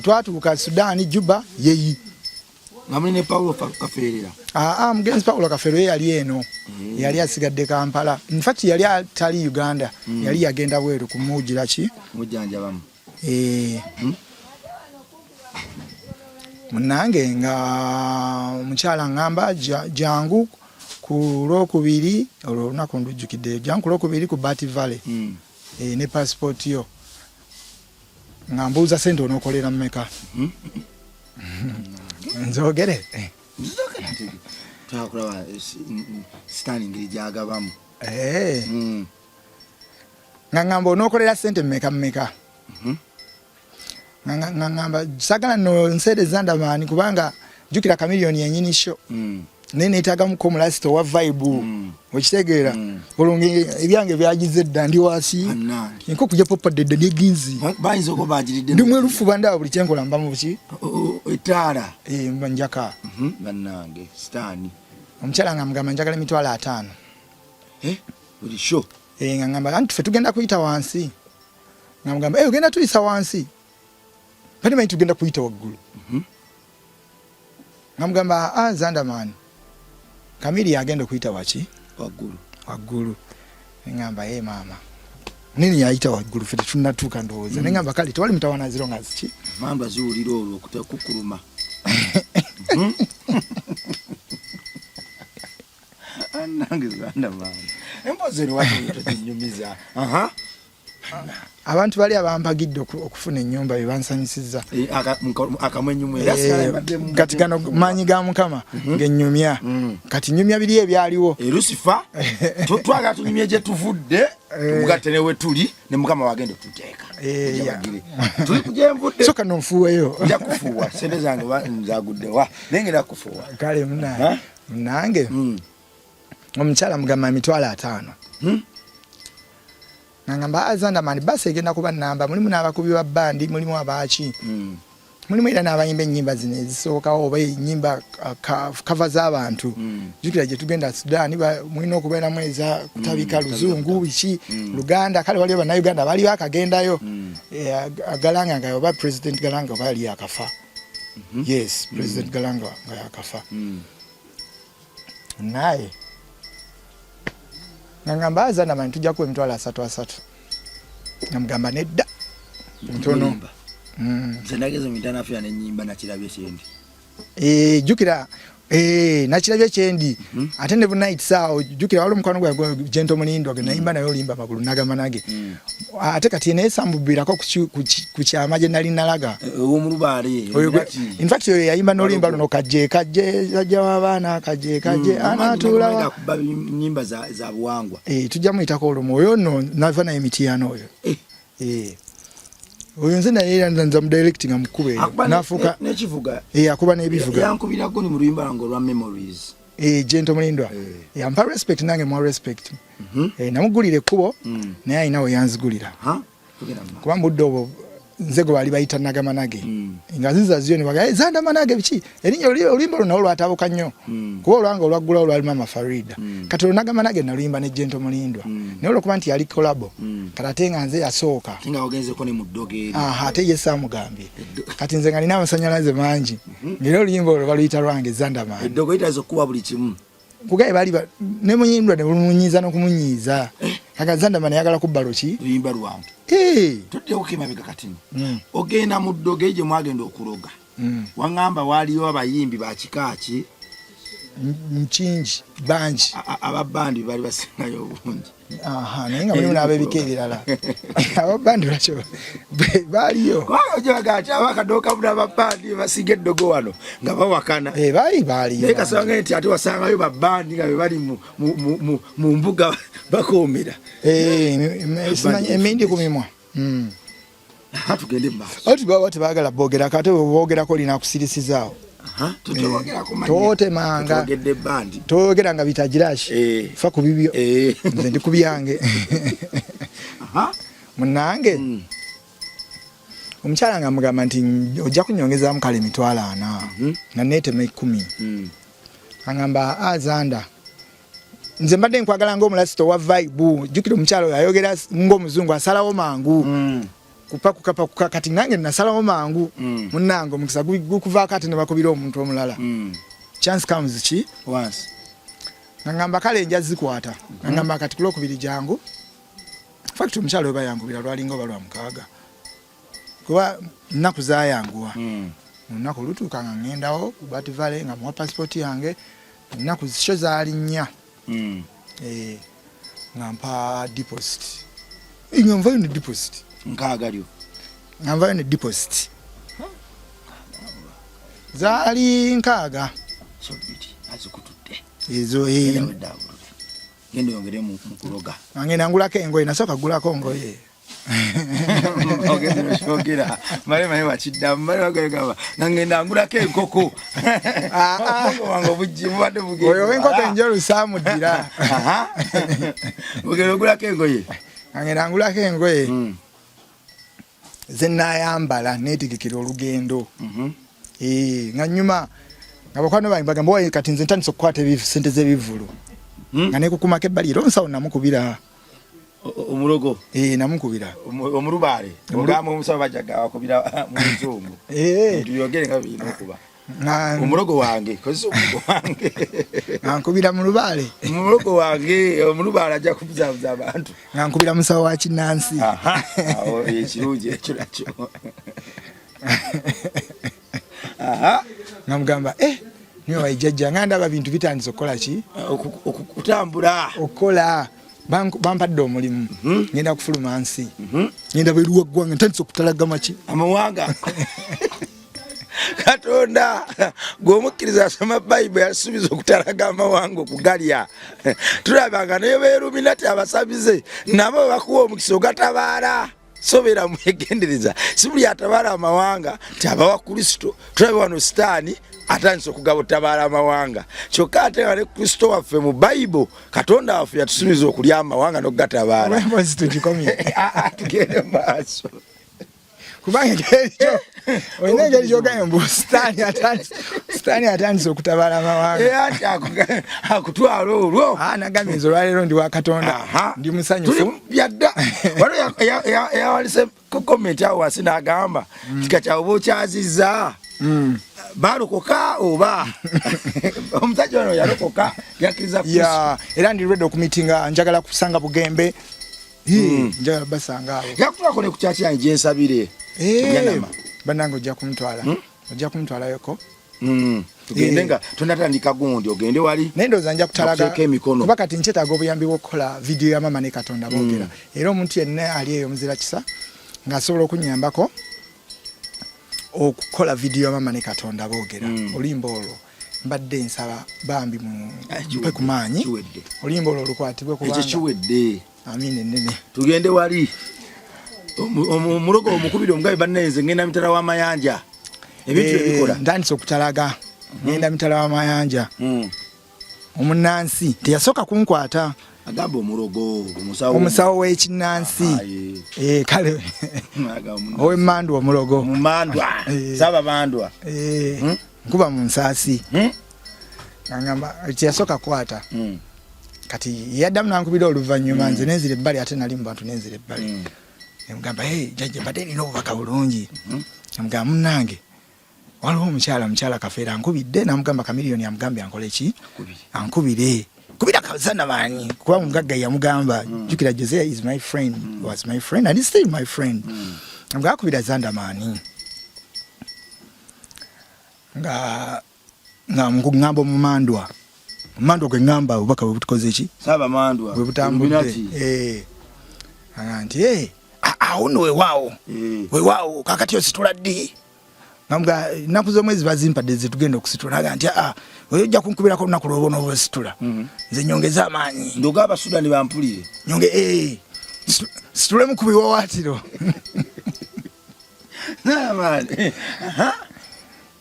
twatuuka Sudan Juba yeyi ngamune Paulo Kafeerera mugenzi Paulo Kafeerera yali eno yali asigadde Kampala in fact yali atali Uganda yali yagenda bweru kumujira ki mujanjabamu munange nga mukyala ngamba jangu ku Lwokubiri olunaku ndujjukidde jangu ku Lwokubiri ku Bati Valley ne passport yo nga mbuuza sente onookolera mmeka nzogere takulaba sitaani ngeri gyagabamu nga ngamba onookolera sente mmeka nga ngamba sagala no nsede Zandamani kubanga jukira kamiliyoni yenyini sho naye neetagamuko omulasito wa vibe okitegeera olungi ebyange byagize dda ndi wasi nko kujja popadde neginzi bayinza okuba bagiridde ndi mwerufuba ndaba buli kyenkola mba mu ki etaala mba njaka bannange sitaani omukyala nga mugamba njagala emitwalo 5 buli sho nga ngamba anti ffe tugenda kuyita wansi nga mugamba ogenda tuyisa wansi bali manyi tugenda kuyita waggulu nga mugamba Zandamani Kamili agenda kuyita waki waggulu ngamba maama nini yayita waggulu ffe tetunnatuuka ndowooza ngamba kale tewali mutawana ziro nga ziki mamba ziwulira olwo okukuluma Anangizanda man. Embozero watu tunyumiza. Abantu bali abampagidde okufuna ennyumba bebansanyisiza akamwenyumwe kati gano manyi ga Mukama ng'ennyumya kati nnyumya biri ebyaliwo Lucifer twagala tunyumye gye tuvudde tumugatte ne we tuli ne Mukama wagenda tuteeka tuli kujemvudde soka nonfuweyo nja kufuwa sente zange nzaguddewa nengenda kufuwa kale munange omukyala mugamba $5,000 ngamba Azanda man basi egenda kuba namba mulimu n'abakubi ba bandi mulimu abaaki mulimu era n'abayimba ennyimba zino ezisookawo oba ennyimba kava z'abantu jukira gye tugenda Sudan mulina okubeeramu eza kutabika luzungu biki Luganda kale waliwo bannayuganda baali bakagendayo Galanga nga oba President Galanga oba yali akafa yes President Galanga nga yakafa naye ngamba Azanda man tujja kuwa $3,000 namugamba nedda ntono zenageze mitana afya n'ennyimba nakirabye kyendi jukira nakirabye kyendi ate ne night sao jukira wali mukwano gwa Gento Mulindo nayimba nayo limba magulu nagamanage ate kati nesambubirako ku kyama gye nali nalaga omulubali in fact yayimba nolimba luno kajje ajja wabana kajje anatula nyimba za buwangwa tujja muyitako olumo oyo no nava na emitiyano oyo oyo nze naye nza mu directing amukube nafuka nekivuga akuba nebivuga yankubirako ni mu luyimba ngo lwa memories Gento Mulindo yampa respect nange mo respect namugulire ekkubo naye ayina we yanzigulira kuba mbudde obwo nzego bali bayita Nagamanage nga ziza ziyo ne baga Zanda Manage biki erinnya olimba luno olwatabuka nnyo kuba olwanga olwaggula olwali Mama Farida kati Nagamanage nalimba ne Gento Mulindo naye olwokuba nti yali collabo kati nga nze yasooka nga ogenzeko ne mu ddogeri ate ye Samugambye kati nze nga nina amasanyalaze mangi ngero oluyimba olwo baluyita lwange Zanda Man eddogeri tazokuwa buli kimu kugaye bali ne munyindwa ne munyiza n'okumunyiza kaga Zanda Man yagala kubbalo ki luyimba lwange tudde okimabika katini ogenda mu ddogeri gye mwagenda okuloga wangamba waliyo abayimbi ba kikaaki mchinji banji ababandi bali basingayo obungi naye nga mulimu n'abebika ebirala ababandi lwakyo baaliyo ojagati abakadoka buna ababandi basinga eddogo wano nga bawakana baaliyo naye kasanga nti ate wasangayo babandi nga bebali mu mbuga bakoomera emindi ku mimwa tugende mumaaso ati baba tebaagala boogera kate boogerako linakusirisizaawo totemanga toyogera nga bitagirashi fa ku bibyo nze ndi ku byange munange omukyala nga mugamba nti ojja kunyongezaamu kale $40,000 na neetema 10 angamba Azanda nze mbadde nkwagala ng'omulasito wa vibe jjukira omukyala oyo ayogera ng'omuzungu asalawo mangu kupakuka kati nange nasalawo mangu munnange omukisa gukuvaako ate ne bakubira omuntu omulala chance comes ki once ngamba kale nja zikwata ngamba kati kulokubiri jangu fact omukyala oyo bayankubira lwalinga oba lwa mukaaga kuba nnaku zaayanguwa nnaku olutuuka nga ngendawo ku Bativale nga muwa passport yange nnaku zisho zaali 4 nga mpa deposit nga nvayo ne deposit nkaagalyo nvayo ne deposit zaali nkaaga azikutudde ezo genda yongere mu kuloga ngenda ngulako engoye nasooka gulako ngoye ogeze bashogera male wachiddamu male bagamba ngenda ngulako enkoko wango bujimu bade bugenda oyo enkoko enjolu saamudira ogere ngulako engoye ngenda ngulako engoye zenayambala netigikira olugendo nga nyuma nga bakwano bange bagamba oyo kati nze ntandise okukwata sente z'ebivulu nga nekukumako ebbali era omusawo namukubira omulogo namukubira omulubale ogamba omusawo bajaga wakubira mu nzungu tuyogere nga bino okuba omulogo wange kozesa omulogo wange nkubira mu lubale omulogo wange omulubale ajja kubuzabuza abantu nkubira musawo wa Kinansi ekirungi ekyo nakyo namugamba niwe wajjajja nga ndaba bintu bitandise okukola ki okutambula okukola bampadde omulimu ngenda kufuluma nsi ngenda beeruwa ggwanga ntandise okutalagama ki amawanga Katonda gwomukkiriza asoma Bible yasubiza okutalaga amawanga okugalya tulabanga naye beeruminati abasabize nabo bakuwa omukisa ogatabaala sobera mwegendereza si buli atabaala amawanga tabawa Kristo tulabe wano Sitaani atandise okugaba otabaala amawanga kyokka ate nga ne Kristo waffe mu Bible Katonda waffe yatusubiza okulya amawanga n'okugatabaala tugende maaso kubanga ekyo oyina engeri gy'ogambye mbu Sitaani atandise okutabaala amawanga akutwala olwo nagambye nze olwaleero ndi wa Katonda ndi musanyufu byadda waliwo yawalise komenti awo wansi n'agamba kika kyawe oba okyazizza baalokoka oba omusajja ono yalokoka yakkiriza Kristo era ndi ready okumitinga njagala kusanga Bugembe njagala basanga abo yakutwako ne ku kyaki yange gye nsabire bannange ojja kumutwalayoko tugende nga tonatandika gundi ogende wali naye ndowooza nja kutalaga kuba kati nkyetaaga obuyambi bw'okukola vidiyo ya Mama ne Katonda boogera era omuntu yenna ali eyo muzira kisa ng'asobola okunyambako okukola vidiyo ya Mama ne Katonda boogera olimba olwo mbadde nsaba bambi mpe ku maanyi olimba olwo olukwatibwe kubanga ekyo kiwedde amina ennene tugende wali omulogo omukubire omugabe bannayenze ngenda mitala w'amayanja ebintu ebikola ntandise okutalaga ngenda mitala w'amayanja omunnansi teyasooka kunkwata agamba omulogo omusawo w'ekinnansi kale ow'emmandwa omulogo mumandwa saba mandwa nkuba mu nsaasi ngamba teyasooka kwata kati yaddamu nankubira oluvannyuma nze nenzira ebbali ate nali mu bantu nenzira ebbali nemugamba jjajja mbadde nina obubaka bulungi namugamba munnange waliwo omukyala Kafeera ankubidde namugamba Kamiliyoni amugambye ankole ki ankubire kubira Zandamaani kuba mugagga yamugamba jjukira Jose is my friend was my friend and is still my friend namugamba akubira Zandamaani nga ngamba omumandwa gwe ngamba obubaka bwe butukoze ki saba mandwa bwe butambudde nti awo no weewaawo kakati ositula ddi ngamuga ennaku z'omwezi bazimpadde zitugenda okusitula naga nti oyo ojja kunkubirako olunaku lwoba n'oba ositula nze nyongeza amaanyi ndoga abasudani bampulire nyonge situle mukubi wawaatiro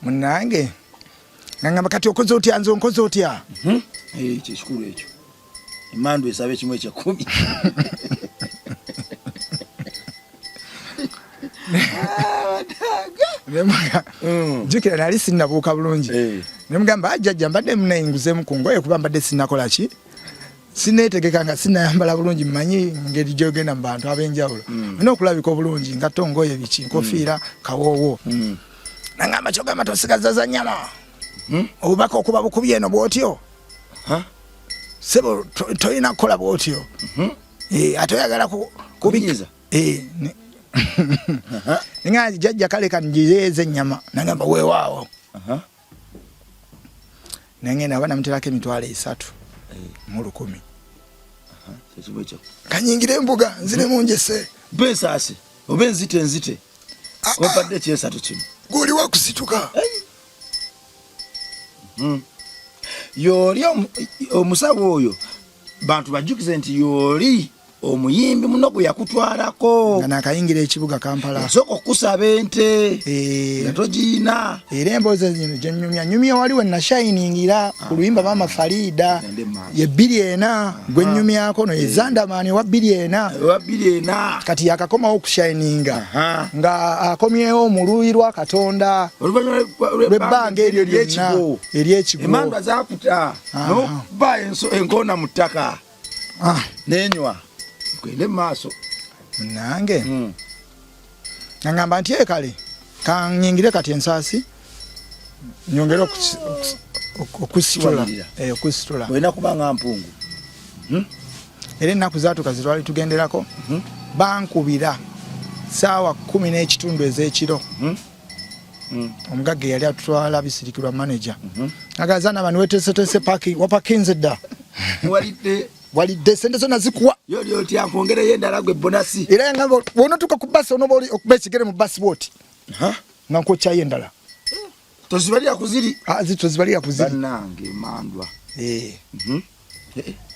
munnange ngamba kati okoze otya nze onkoze otya ekyo ekikulu ekyo emandwa esaba ekimu ekyekumi jjukira nali sinnabuuka bulungi nemugamba jjajja mbadde munayinguzemu ku ngoye kuba mbadde sinnakola ki sinneetegeka nga sinnayambala bulungi mmanyi ngeri gyogenda mu bantu ab'enjawulo olina okulabika obulungi ngatta ngoye biki nkofiira kawoowo nangamba kyogamba tosigaza za nnyama obubaka okuba bukubi eno bw'otyo sebo tolina kukola bw'otyo ate oyagala kubinyiriza nga jjajja kale kanjireeze ennyama nagamba weewaawo nangenda aba namuterako $3,100 kanyingire embuga nziremu njese besaase oba enzite wapadde ekyesatu kino guli wakusituka yoli omusawo oyo bantu bajjukize nti yoli omuyimbi muno gwe yakutwalako nga nakayingira ekibuga Kampala sooka okusaba ente nga togiina era emboozi zino gyenyumya wali we nashayiningira ku luyimba Mama Farida ye 240 gwe nyumyako no ye Zandamaani wa 240 kati yakakomawo okushayininga nga akomyewo mu luuyi lwa Katonda lw'ebbanga eryo lyonna ery'ekigo emandwa zaakuta n'okuba enkoona mu ttaka n'enywa kwende maaso nange ngamba nti kale kanyingire kati ensaasi nyongera okusitula olina kubanga mpungu era ennaku zaatuka zitwali tugenderako bankubira saawa 10 ez'ekiro omugagga yali atwala bisirikirwa manager agazana abantu wetese parking wapakinze dda walidde sente zonna zikuwa yoli oti akongera yendala gwe bonasi era ngabo wonotuka ku bus onoboli okuba ekigere mu bus bot nga nkochayo endala tozibalira kuziri tozibalira kuziri bannange mandwa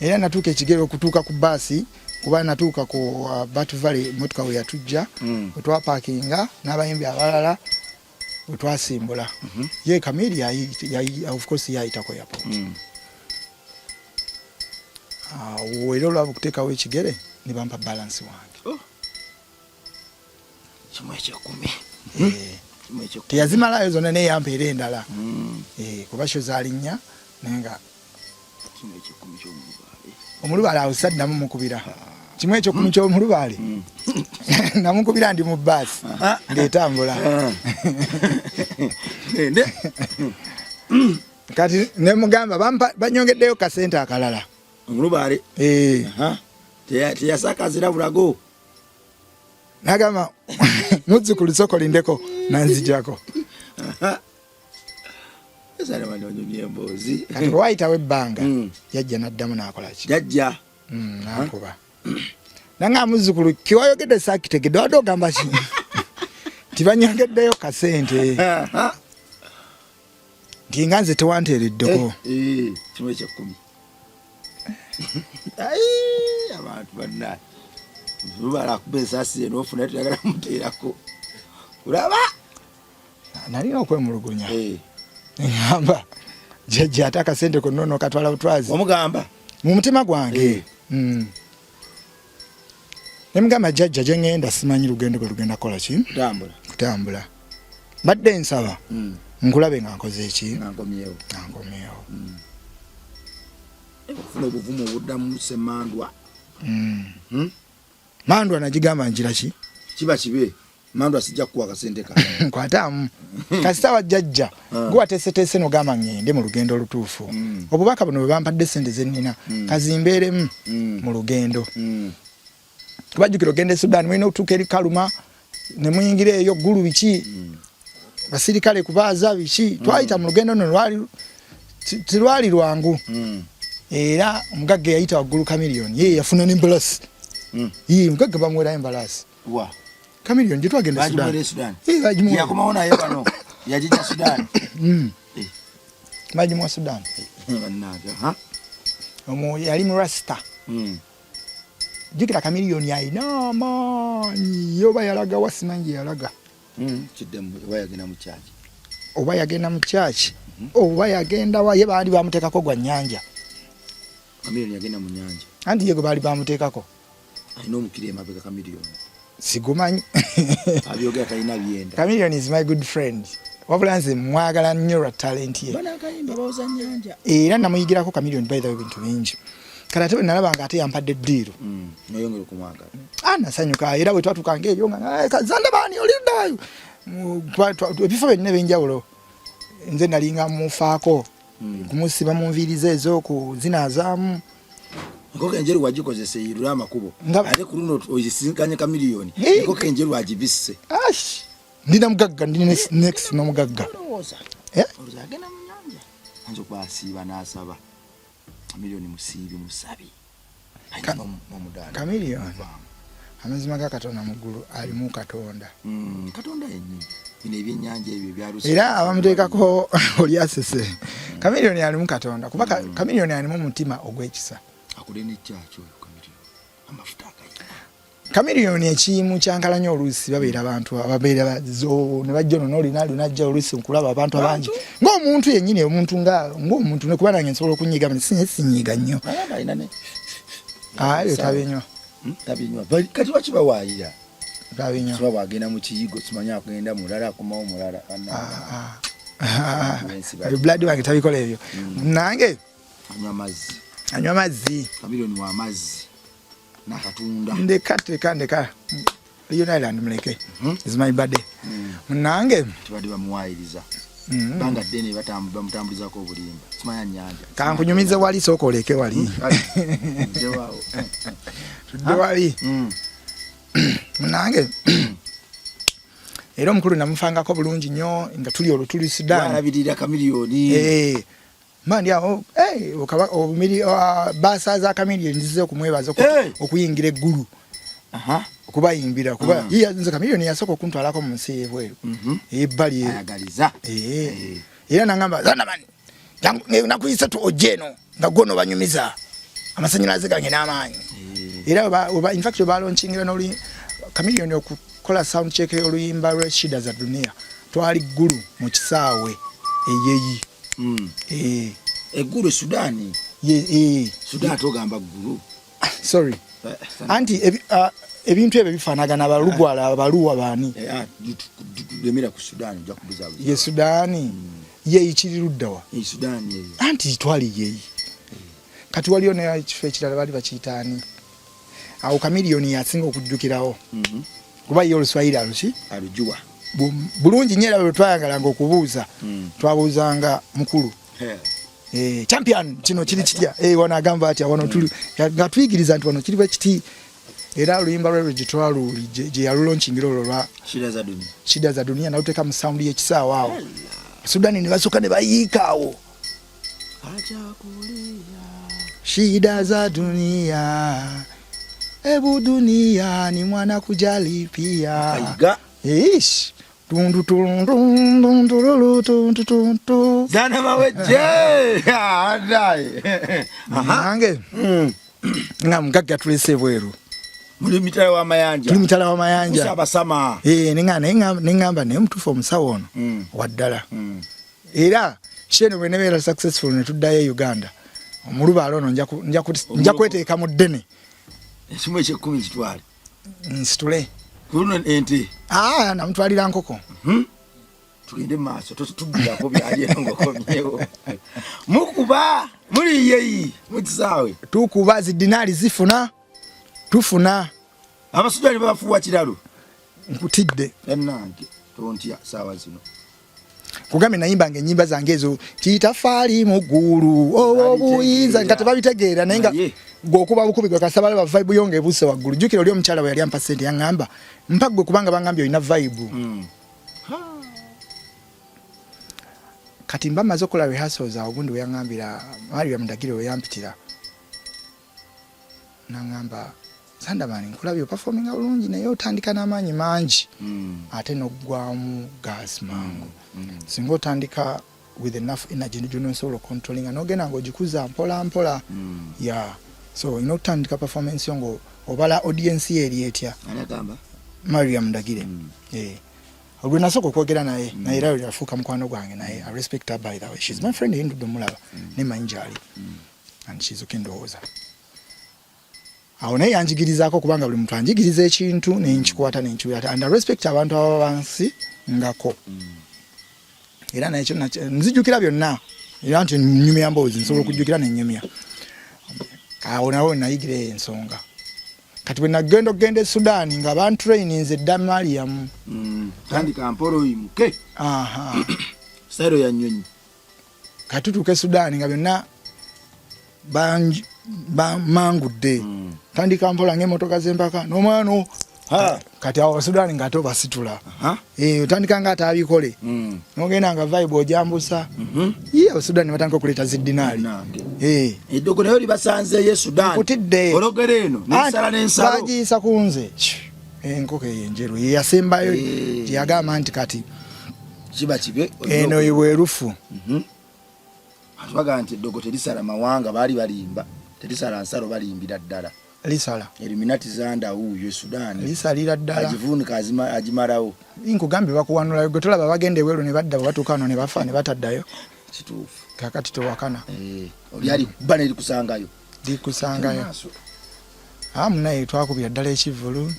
era natuuka ekigere okutuuka ku basi kuba natuuka ku Bat Valley motoka we yatujja wetwapakinga n'abayimbi abalala wetwasimbula ye Kamili of course yayitako airport wero lwabo okuteekawo ekigere ne bampa balance wange kimwe ekyokumi teyazimalayo zonna naye yampeera endala kuba sho zalinnya naye nga kimwe ekyokumi ky'omulubaale omulubaale awo saddamu mukubira kimwe ekyokumi ky'omulubaale namukubira ndi mu baasi ng'etambula kati ne mugamba banyongeddeyo kasente akalala omulubaale teyasakazira bulago nagamba muzzukulu soko lindeko nanzijako kati wayitawo ebbanga yajja n'addamu n'akolaki jajja nakuba nanga muzzukulu kiwayogedde sakitegedde wadde ogamba ki tibanyongeddeyo kasente nti nga nze tewanteereddeko kimwe ekyekumi abantu bannaye lubala akuba ensaasi eno ofuna tuyagala muteerako kulaba nalina okwemulugunya ngamba jjajja ate akasente konnono katwala butwazi omugamba mu mutima gwange nemugamba jjajja gye ŋŋenda simanyi lugendo gwe lugenda kukola ki kutambula badde nsaba nkulabe nga nkoze eki nkomyewo ofuna obuvumu obuddamu semandwa mandwa nagigamba njira ki kiba kibe mandwa sijja kuwa kasente ka nkwatamu kasitawa jjajja gwe wateeseteese nogamba ŋŋende mu lugendo olutuufu obubaka buno bwe bampadde sente zennina kazimbeeremu mu lugendo kubajjukira ogenda e Sudan mulina okutuuka eri Kaluma ne muyingira eyo ggulu biki basirikale kubaaza biki twayita mu lugendo no tilwali lwangu era omugagga yayita waggulu Kamiliyoni ye yafuna n'embalasi omugagga bamuwerayo embalasi Kamiliyoni gye twagenda Sudan yakomawo naye bano yagijja Sudan bagimuwa Sudan omwo yali mu Rasta jukira Kamiliyoni alina amaanyi yoba yalaga wasimanyi gye yalaga oba yagenda mu kyaki oba yagenda wa ye baali bamuteekako gwa nnyanja Kamiliyoni yagenda mu nnyanja anti ye gwe baali bamuteekako alina omukiri emabega Kamiliyoni sigumanyi abyogera talina byenda Kamiliyoni is my good friend wabula nze mwagala nnyo lwa talent ye banakayimba bawoza nnyanja era namuyigirako Kamiliyoni by the way bintu bingi kati ate bwe nalabanga ate yampadde eddiiro noyongera okumwagala nasanyuka era bwe twatuukanga ebyo nga kazanda baani oliddayo ebifo byonna ebyenjawulo nze nalinga mufaako kumusiba mu nviirize ezo kuzinazaamu enkoko enjeru wagikozesa eyirula amakubo ate ku luno oyisinkanye Kamiliyoni enkoko enjeru agibisse ndina mugagga ndina next n'omugagga agenda mu nnyanja anza okwasiiba n'asaba Kamiliyoni musiibi musabi Kamiliyoni amazima ga Katonda mu ggulu alimu Katonda Katonda yennyini bino ebyennyanja ebyo byalusa era abamuteekako oli asese Kamiliyoni alimu Katonda kuba Kamiliyoni alimu omutima ogw'ekisa akule n'ekyaki oyo Kamiliyoni amafuta agayina Kamiliyoni ekiyimu kyankalanya oluusi babeera abantu ababeera ne bajja ono n'olina ajja oluusi nkulaba abantu abangi ng'omuntu yennyini omuntu ng'omuntu nekuba nange nsobola okunyiga sinyiga nnyo ayo tabinywa kati wakibawaayira tabinywa kiba bwagenda mu kiyigo simanyi akugenda mulala akomawo mulala blood wange tabikola ebyo nange anywa mazzi Kamiliyoni wa mazzi nakatunda ndeka Leon Island muleke is my birthday nange tibadde bamuwaayiriza banga ddene bamutambulizako obulimba simanya nnyanja kankunyumize wali sooka oleke wali tudde wali nange era omukulu namufangako bulungi nnyo nga tuli olwo tuli Sudan alabirira kamiliyoni mandi awo basa za kamiliyoni zize okumwebaza okuyingira eggulu okubayimbira kuba nze kamiliyoni yasooka okuntwalako mu nsi y'ebweru ebbali ayagaliza era nangamba Zandamani enaku 3 ojeno nga gono banyumiza amasannyalaze gange n'amaanyi era in fact balonkingira n'oli kamiliyoni okukola sound check y'oluyimba lwe Shida za Dunia twali ggulu mu kisaawe eyeyi eggulu Sudani Sudan togamba ggulu sorry anti ebintu ebyo bifaanagana balugwala abaluwa baani lemera ku Sudan ja kubuza ye Sudani yeyi kiriruddawa Sudani anti twali yeyi kati waliyo ne kifo ekirala bali bakiyitaani awo kamiliyoni yasinga okujjukirawo kuba ye Oluswayiri aluki alujuwa bulungi nnyo era bwe twayagalanga okubuuza twabuuzanga mukulu champion kino kiri kitya wano agamba ati wano tuli nga tuyigiriza nti wano kiri bwe kiti era oluyimba lwe gitwaluli gye yalulonkingira olwo lwa Shida za Dunia naluteka mu sound y'ekisaawa awo Sudani ne basooka ne bayiikaawo Shida za Dunia ebu dunia ni mwana kujali pia ish tundu Zana maweje adai nange ngamgaga tulese bweru muri mitala wa mayanja usabasama ningamba ne mtufu omusawo ono waddala era sheno bwe nebeera successful ne tuddayo Uganda omulubaalo ono nja kweteeka mu ddene ekimwe eky'ekkumi kitwale nsitule kuno ente namutwalira nkoko tugende mu maaso tubbirako byali engokomyewo mukuba muli yeyi mu kisaawe tukuba zidinaali tufuna abasujja ne bafuwa kiralo nkutidde ennange tontya saawa zino kugambe nayimbanga ennyimba zange ezo kitafaali mu ggulu obuyinza nga tebabitegeera naye nga gwokuba bukubi gwe kasabala ba vibe yonge ebuse waggulu jukira oli omukyala we yali ampa ssente yaŋŋamba mpa gwe kubanga bangambye olina vibe kati mba maze okola rehearsals awo gundi weyaŋŋambira Mariam Ndagire we yampitira naŋŋamba Zandamani nkulabye performinga bulungi naye otandika n'amaanyi mangi ate n'oggwamu gas mangu singa otandika with enough energy n'osobola controlling n'ogenda ng'ogikuza mpola mpola so ino otandika performance yo ngo obala audience ye eri etya Mariam Ndagire olwe nasooka okwogera naye era yafuuka mukwano gwange naye I respect her by the way she's my friend eyindudde omulaba nemanyi gyali and she's okay ndowooza awo naye yanjigirizaako kubanga buli muntu anjigiriza ekintu nenkikwata nenkiwulira and I respect abantu ababansi ngako era nakyo nzijukira byonna era nti nnyumya mboozi nsobola okujjukira nennyumya awo nawe nayigira ensonga kati bwe nagenda okugenda e Sudan nga bantraininze dda Mariam tandika mpolo yimuke sayiro ya nnyonyi kati tutuuka e Sudan nga byonna mangudde tandika mpola ng'emmotoka z'empaka n'omwana kati awo Sudan nga ate obasitula otandika nga ate abikole n'ogenda nga vibe ojambusa Sudan batandika okuleeta ziddinaali eddogo nayo libasanzeeyo Sudan kutidde ologera eno n'ensala n'ensalo bagiyisa ku nze enkoko eyo enjeru ye yasembayo gyeyagamba nti kati kiba kibe eno ebwerufu atwaga nti eddogo terisala mawanga baali balimba terisala nsalo balimbira ddala lisala Illuminati zanda uyo Sudan lisalira ddala ajivunika ajimarawo inkugambe bakuwanula gwe tolaba bagende wero ne badda batuuka wano ne bafa ne bataddayo kituufu kakati towakana oli ali kubana likusangayo munaye twakubira ddala ekivulu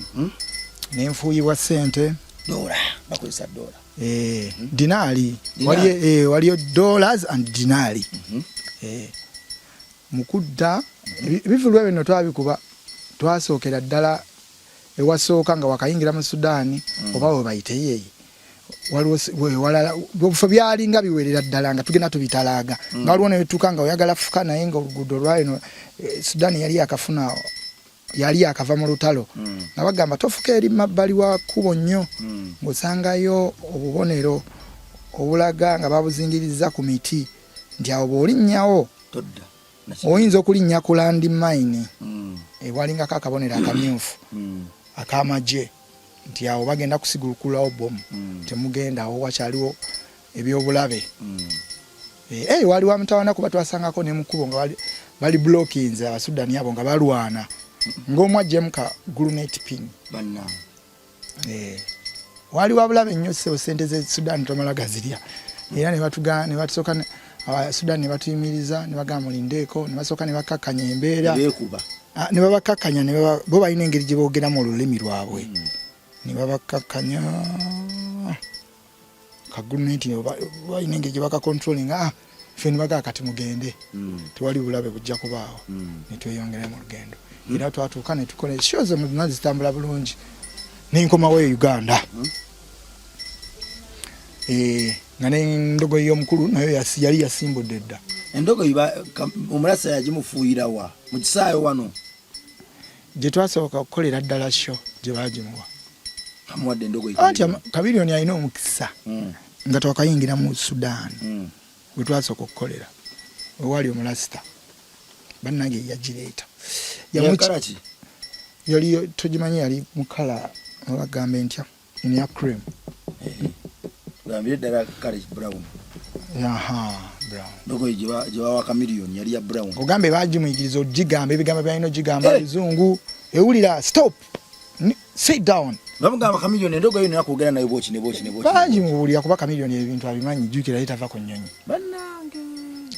n'enfuuyibwa ssente dola bakozesa dola dinaali waliyo dollars and dinaali mukudda ebivulu ebyo nno twabikuba twasookera ddala ewasooka nga wakayingira mu Sudan oba we bayiteyeeyi waliwo walala obufo byalinga biwerera ddala nga tugenda tubitalaaga nga waliwo nebituuka nga oyagala fuka naye nga oluguudo lwalino Sudan yali yakafuna yali akava mu lutalo nabagamba tofuka eri mabbali wa kkubo nnyo ng'osangayo obubonero obulaga nga babuzingiriza ku miti nti awo bw'olinnyawo oyinza okulinnya ku landi mine ewalingako akabonero akamyufu ak'amagye nti awo bagenda kusigulukulawo bomu temugenda awo wakyaliwo ebyobulabe wali wa mutawana kuba twasangako ne mu kkubo nga bali blockings abasudani abo nga balwana ng'omu aggyemu ka guruneti pin wali wabulabe nnyo sente ze Sudan tomala gazirya era ne batusooka Sudan ne batuyimiriza ne bagamba mulindeeko ne basooka ne bakakkanya embeera ne babakakkanya bo balina engeri gye boogeramu olulimi lwabwe ne babakakkanya ka guruneti balina engeri gye bakacontrolling ffe ne bagaa kati mugende tewali bulabe bujja kubaawo ne tweyongera mu lugendo era twatuuka ne tukola show ze muzina zitambula bulungi n'enkomawo e Uganda nga n'endogoyi y'omukulu nayo yali yasimbudde dda endogoyi omulasa yagimufuuyira wa mu kisaawe wano gye twasooka okukolera ddala show gye baagimuwa amuwadde endogoyi anti Kamiliyoni alina omukisa nga twakayingira mu Sudan bwe twasooka okukolera ewali omulasita bannange yagireeta yali togimanyi yali mukala bagambe ntya ya cream gambire ddala kale brown brown ndogoyi gye bawa Kamiliyoni yali ya brown ogambe bagimuyigiriza ogigamba ebigambo byalina ogigamba bizungu ewulira stop sit down bamugamba Kamiliyoni endogoyi yonna yakwogera nayo bwoki bagimubuulira kuba Kamiliyoni ebintu abimanyi jjukira yali tava ku nnyonyi bannange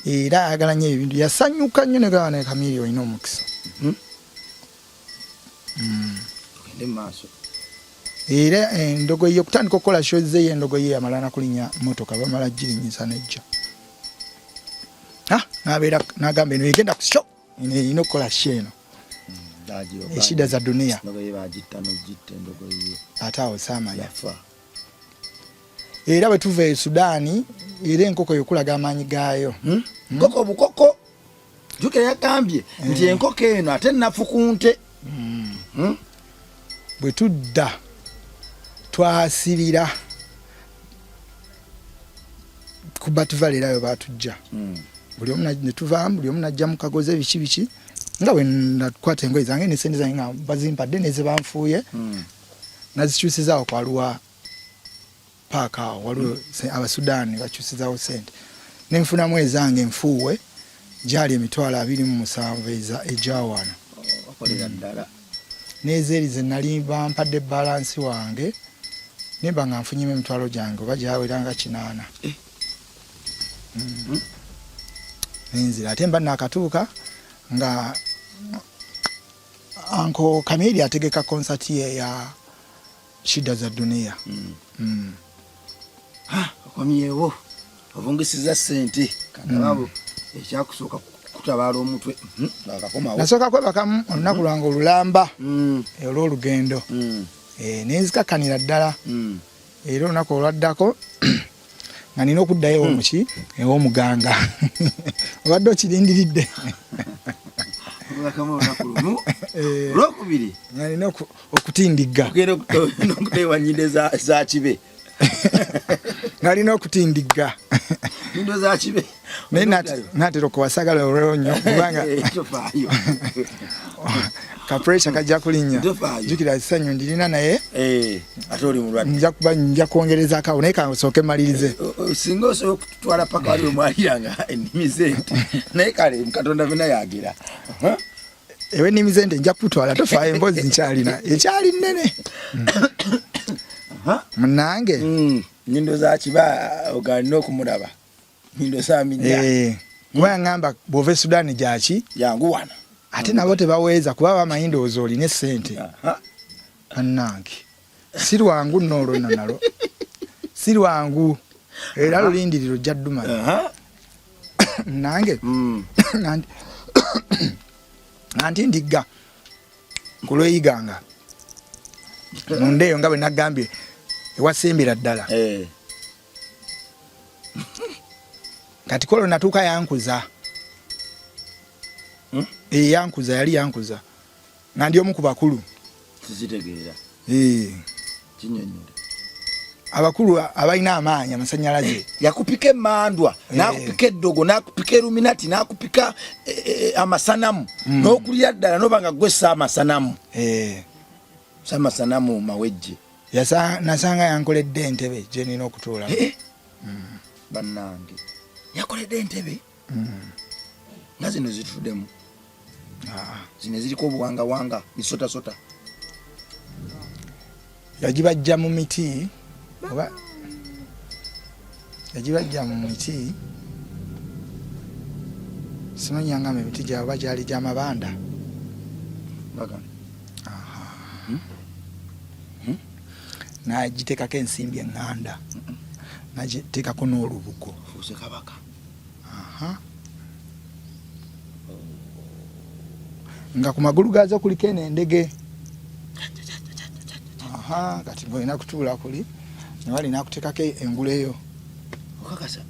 era ayagala nnyo ebintu yasanyuka nnyo ne gaba ne Kamiliyoni olina omukisa tugende mu maaso era endogoyi okutandika okukola show ze endogoyi yamala na kulinya motoka bamala girinyisa nejja nabeera nagamba eno egenda ku show ino okukola show eno eshida za dunia ate awo saamanya era bwe tuva e Sudaani era enkoko yokulaga amaanyi gaayo nkoko obukoko jukira yagambye nti enkoko eno ate nafu ku nte bwe tudda twasibira ku batuvalerayo batujja buli omu netuvaamu buli omu najja mu kagoze biki nga bwe nakwata engoye zange ne sente zange nga bazimpadde neze banfuuye nazikyusizaawo kwaluwa paaka awo waliwo Abasudaani bakyusizaawo sente nenfunamu ezange enfuuwe gyali $27,000 ejawano nezeeri ze nali bampadde balansi wange nemba nga nfunyemu emitwalo gyange oba gyaweranga 8 nenzira ate mba nakatuuka nga Uncle Kamili ategeka concert ye ya shida za dunia akomyewo ovungisiza sente kanababo ekyakusooka kutabaala omutwe nasooka kwebakamu olunaku lwange olulamba olw'olugendo nenzikakkanira ddala era olunaku olwaddako nga nina okuddayo omuki ew'omuganga obadde okirindiridde olwokubiri nga nina okutindigga okutewa nyinde za kibe nga nina okutindigga nyindo za kibe naye natera okuwasagala olwonyo kubanga kapuresha kajja kulinnya jukira essanyu ndirina naye ate oli mulwadde nja kwongerezako awo naye kasooke malirize singa osobola okututwala paka wali omwaliranga ennimi zente naye kale Katonda byonna yagira ewe ennimi zente nja kutwala tofaayo emboozi nkyalina ekyali nnene munange nyindo za kiba ogalina okumulaba nyindo saaminya kuba yaŋŋamba bw'ova e Sudaani gyaki yangu wano ate nabo tebaweeza kuba bamanyi ndowooza olina essente annange si lwangu nno olwo nno nalo si lwangu era lulindiriro ojja ddumala nange nanti ndigga ku lweyiganga mundeeyo nga bwe naggambye ewasembera ddala kati kolo natuuka yankuza yankuza yali yankuza nga ndi omu ku bakulu. Sizitegeera. Kinyonyola. Abakulu abalina amaanyi amasannyalaze. Yakupika emmandwa, n'akupika eddogo, n'akupika eruminati, n'akupika amasanamu. N'okulya ddala n'oba nga ggwe saamasanamu. Saamasanamu mawejje. Nasanga yankoledde entebe gye nina okutuula. Bannange. Yakoledde entebe? Nga zino zituddemu. Zino ziriko obuwangawanga, bisotasota. Yagibajja mu miti. Oba yagibajja mu miti. Simanyanga emiti gyaba gyali gy'amabanda. N'agiteekako ensimbi eŋŋanda. N'agiteekako n'olubugo. Fuuse kabaka. Nga ku magulu gaazo kuliko eno endege. Kati ng'olina kutuula kuli newali n'akuteekako engulu eyo. Okakasa?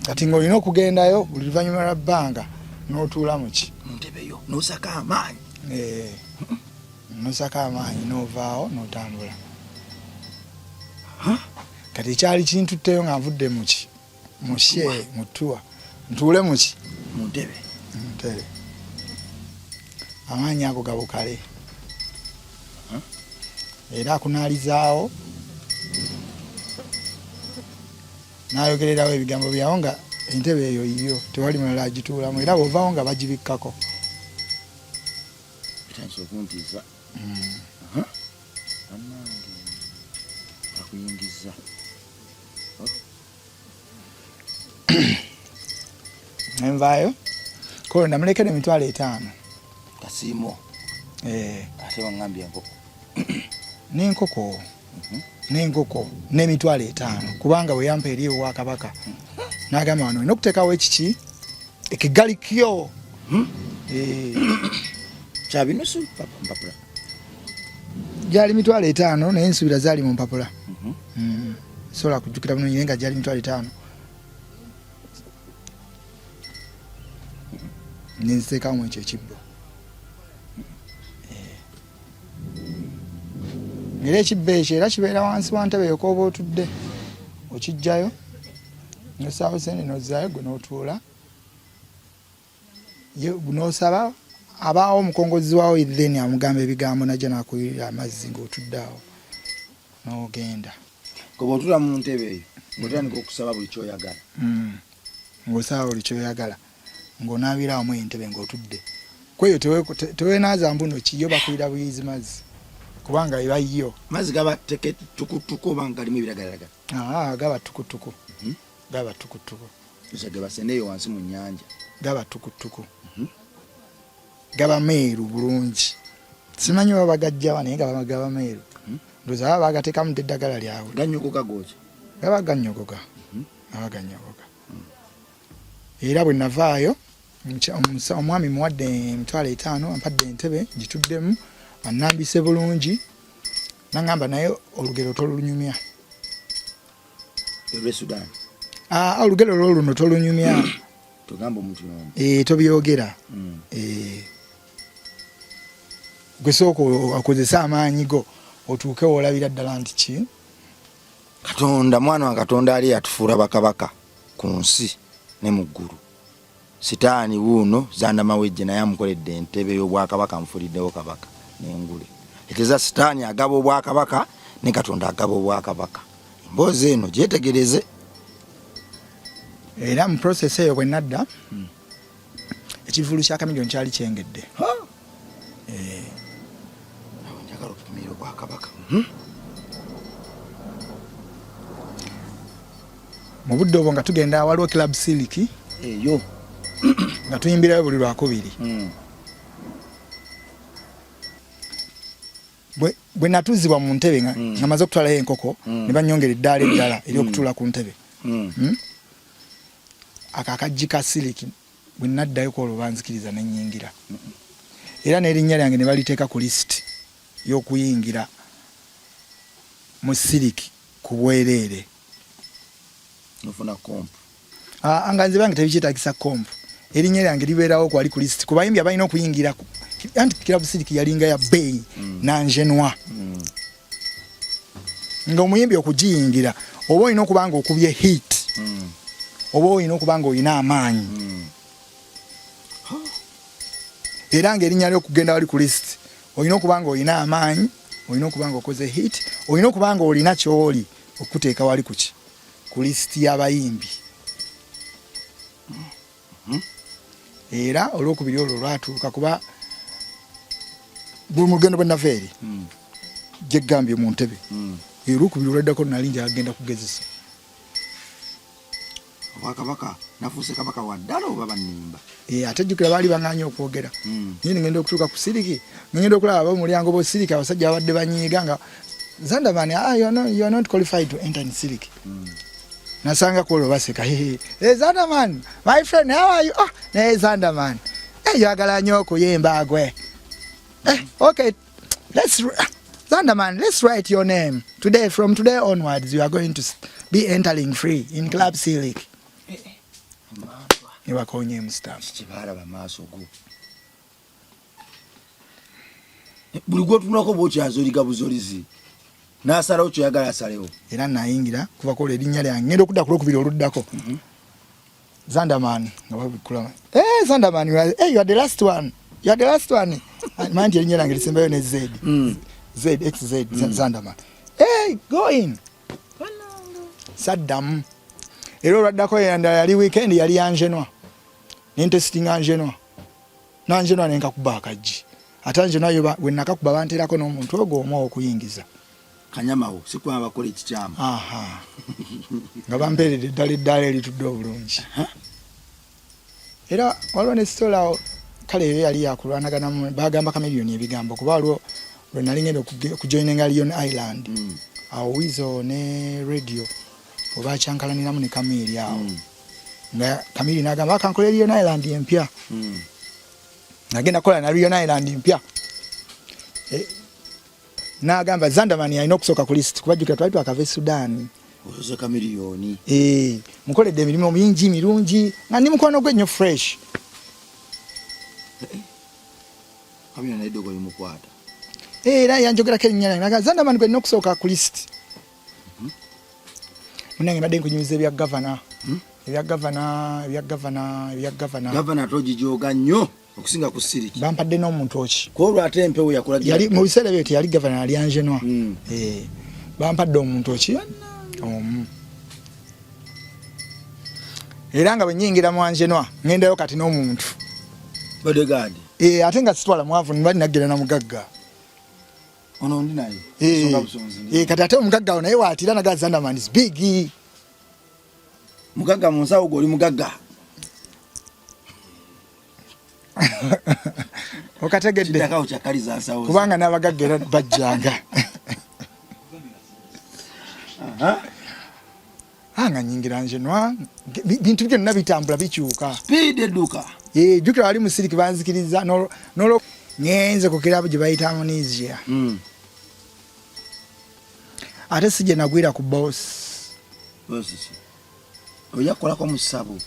Kati ng'olina okugendayo buli luvannyuma lwa bbanga n'otuula mu ki? Mu ntebe yo n'osaka amaanyi. N'osaka amaanyi n'ovaawo n'otambula. Kati ekyali kintutteyo nga nvudde mu ki? Mu she, mu ttuwa. Ntuule mu ki? Mu ntebe. Mu ntebe. Amaanyi ago gabukale. Era akunaalizaawo n'ayogererawo ebigambo byawo nga entebe eyo yiyo tewali mulala agituulamu era bw'ovaawo nga bagibikkako. Bitandise okuntiisa. Bannange akuyingiza. Envaayo ko namulekera emitwalo 5. Kasiimo. Ate waŋŋambye enkoko. N'enkoko n'emitwalo 5 kubanga bwe yampa eri Obwakabaka n'agamba wano olina okuteekawo ekiki ekigalikyo. Kyabinusu mpapula. Gyali mitwalo 5 naye ensuubira zaali mu mpapula. Sobola kujjukira bulungi naye nga gyali mitwalo 5. Nenziteekawo mu ekyo ekibbo. Era ekibbo ekyo era kibeera wansi wa ntebe eyo k'oba otudde. Okijjayo n'osaawo sente n'ozzaayo gwe n'otuula. N'osaba abaawo omukongozi waawo then amugamba ebigambo najja n'akuyirira amazzi ng'otudde awo n'ogenda. Goba otula mu ntebe eyo ng'otandika okusaba buli kyoyagala. Ng'osaba buli kyoyagala ng'onaabiramu entebe ng'otudde. Kweyo teweenaaza mbuno kiyo bakuyira buyizi mazzi kubanga eba yo. Mazzi gaba tukutuku oba galimu ebiragalalagala? Gaba tukutuku. Gaba tukutuku. Gaba seneeyo wansi mu nnyanja. Gaba tukutuku. Gaba meeru bulungi. Simanyi baba bagajjawa naye gaba meeru. Ndowooza baba bagateekamu eddagala lyabwe. Gannyogoga gooki? Gaba gannyogoga. Gaba gannyogoga. Era bwe navaayo omwami muwadde emitwalo 5 ampadde entebe gituddemu annambise bulungi n'angamba naye olugero tolunyumya. Olw'Esudan? Olugero luno tolunyumya. Togamba omuntu y'omu? Tobyogera. Gwe sooka okozesa amaanyi go otuuke olabira ddala nti ki? Katonda, mwana wa Katonda ali yatufuula bakabaka ku nsi ne mu ggulu. Sitaani wuuno Zanda Mawejje naye amukoledde entebe y'Obwakabaka amufuliddewo kabaka n'engule. Ekeza Sitaani agaba Obwakabaka ne Katonda agaba Obwakabaka. Emboozi eno gyetegereze. Era mu process eyo bwe nadda ekivulu kya Kamiliyoni kyali kyengedde. Njagala okutumira Obwakabaka. Mu budde obwo nga tugenda waliwo Club Siliki eyo nga tuyimbirayo buli Lwakubiri. Bwe natuzibwa mu ntebe nga maze okutwalayo enkoko ne bannyongera eddaala eddala ery'okutuula ku ntebe. Akakajji ka Siliki bwe naddayo kwolwo banzikiriza ne nnyingira. Era n'erinnya lyange ne baliteeka ku lisiti y'okuyingira mu Siliki ku bwereere. Nofuna kompu? Nga nze bange tebikyetaagisa kompu. Erinnya lyange libeerawo kwali ku lisiti. Ku bayimbi abalina okuyingira Club Siliki yalinga ya Bay Nanjenwa nga omuyimbi okugiyingira oba olina okubanga okubye hit oba olina okubanga olina amaanyi era ng'erinnya ly'okugenda wali ku list olina okubanga olina amaanyi olina okubanga okoze hit olina okubanga olina ky'oli okuteeka wali kuki ku list y'abayimbi era olwokubiri olwo lwatuuka kuba buli mugendo bwe nava eri gyegambye mu ntebe olwokubiri olweddako nali njagenda kugezesa Obwakabaka nafuuse kabaka wa ddala oba bannimba ate jjukira baali baŋŋaanye okwogera nyini ngenda okutuuka ku Siliki ngenda okulaba ab'omulyango b'Siliki abasajja babadde banyiiga nga Zanderman you are not qualified to enter in Siliki nasanga kwolwo baseka hey Zanderman my friend how are you naye Zanderman yagala nnyo okuyimba gwe okay Zanderman, let's write your name today. From today onwards you are going to be entering free in Club Siliki. Niwakonye mstafu kibalaba maaso go buli gwotunako bwokyazooliga buzolizi n'asalawo kyoyagala asalewo era nayingira kuva kola erinnya lyange ngenda okudda ku lwokubiri oluddako Zanderman nga babikula Zanderman you are the last one manti erinnya lyange lisembayo ne Z ZXZ Zanderman go in Saddam era olwaddako yali weekend yali yanjenwa nintesting anjenwa nanjenwa nenkakuba akajji ate anjenwa yo we nakakuba banterako n'omuntu ogwo omu okuyingiza kanyamawo sikwaba bakola ekikyama nga bampeeredde eddala eritudde obulungi era waliwo ne stola kale eyo yali yakulwanagana bagamba Chameleon ebigambo kuba waliwo lwe nali ngenda okujoininga Lion Island awo Wizo ne radio oba kyankalaniramu ne Kamiri awo nga Kamiri n'agamba akankola Lion Island empya nagenda kola na Lion Island empya n'agamba Zanderman alina okusooka ku list kubajjukira twali twakava Sudan oyoze Chameleon mukoledde emirimu mingi mirungi nga ndi mukwano gwe nnyo fresh Chameleon naye dogo limukwata era yanjogerako erinnya lyange naga Zanderman gwe nnina okusooka ku list munange mbadde nkunyumiza ebya gavana togijoga nnyo okusinga ku Siliki bampadde n'omuntu oki kwolwo ate empewo yakola yali mu biseera byo teyali gavana ali anjenwa bampadde omuntu oki era nga bwe nnyingira mu anjenwa ngendayo kati n'omuntu bodyguard ate nga sitwala mwavu nibali naggera na mugagga ono ndi naye kati ate omugagga awo naye waatira naga Zanderman is big mugagga mu nsawo gwe oli mugagga okategedde kubanga n'abagagga era bajjanga nga nyingira njenwa bintu byonna bitambula bikyuka speed edduka jjukira wali mu Siliki banzikiriza nolo ngenze ku kirabu gye bayita Amnesia ate sije nagwira ku boss oyakolako mu ssabo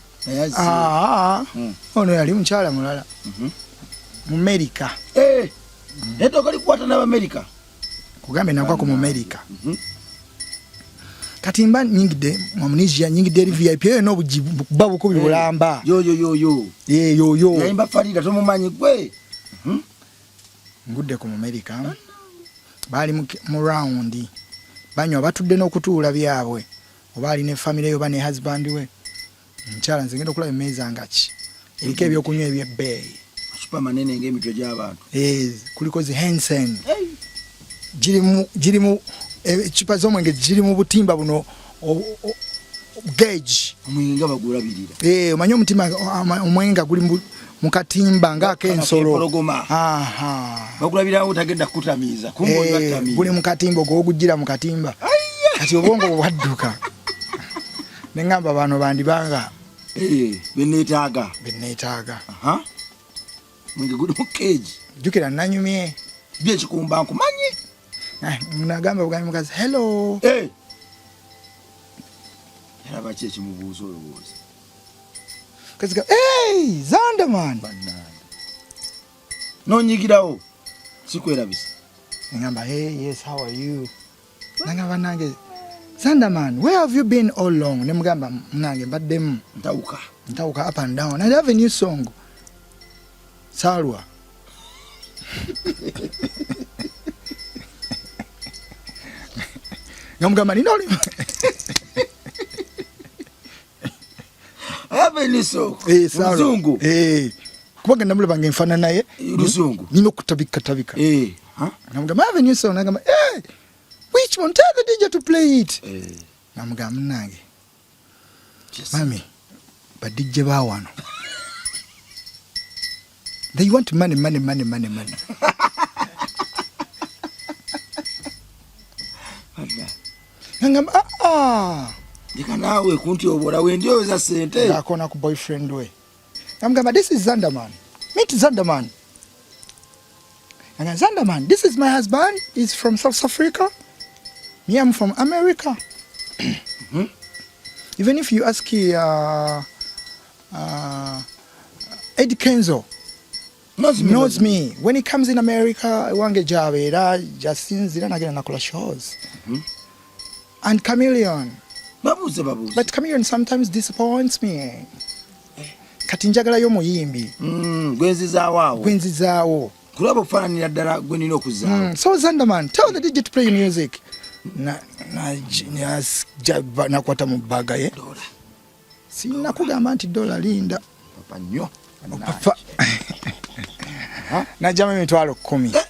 ono yali mukyala mulala mu America eddoka likwata n'Abamerika kugambe nagwako mu America kati mba nyingidde mu Amnesia nyingidde eri VIP eyo n'obuba bukubi bulamba yoyo yayimba Farida tomumanyi gwe ngudde ku America bali mu round banywa batudde n'okutuula byabwe oba ali ne family yo ba ne husband we mukyala nze ngenda okulaba emmeeza nga ki eriko ebyokunywa ebyebbeeyi acupa manene ng'emitwe gy'abantu kuliko zi Hensen giri mu ecupa z'omwenge giri mu butimba buno gauge omwenge bagulabirira omanyi omutima omwenge guli mu katimba ng'ak'ensolo bagulabirawo tagenda kutamiiza guli mu katimba ogw'ogugira mu katimba kati obwongo bwadduka neŋŋamba bano bandibanga benneetaaga mwenge guli mu keegi jjukira nanyumye byekikumba nkumanyi nagamba bugambi mukazi hello era baki ekimubuuza olowooza kaziga Zanderman nonyigirawo sikwerabisa ngamba hey yes how are you nangamba nange Zandaman where have you been all long nemugamba nange baddemu ntawuka up and down I have a new song Salwa ngamugamba ninoli Abeniso Muzungu kubaga namulaba ngemfana naye Luzungu nino kutabika ngamugamba have a new song nagamba which one tell the DJ to play it ngamugamba nange mami ba DJ bawano they want money ngamba Dika nawe kunti obora wendio za sente akona ku boyfriend we ngamba this is Zandaman meet Zandaman and Zandaman this is my husband he's from South Africa me I'm from America even if you ask Eddie Kenzo knows me when he comes in America wange jabera just sinzira nagenda nakola shows and Chameleon babuze but Chameleon sometimes disappoints me kati njagala yo muyimbi gwenzizawo kulaba kufananira ddala gwe nina okuzaawo so Zandaman tell the DJ to play music nakwata mu baga ye sina kugamba nti dola linda papa nnyo najama emitwalo 10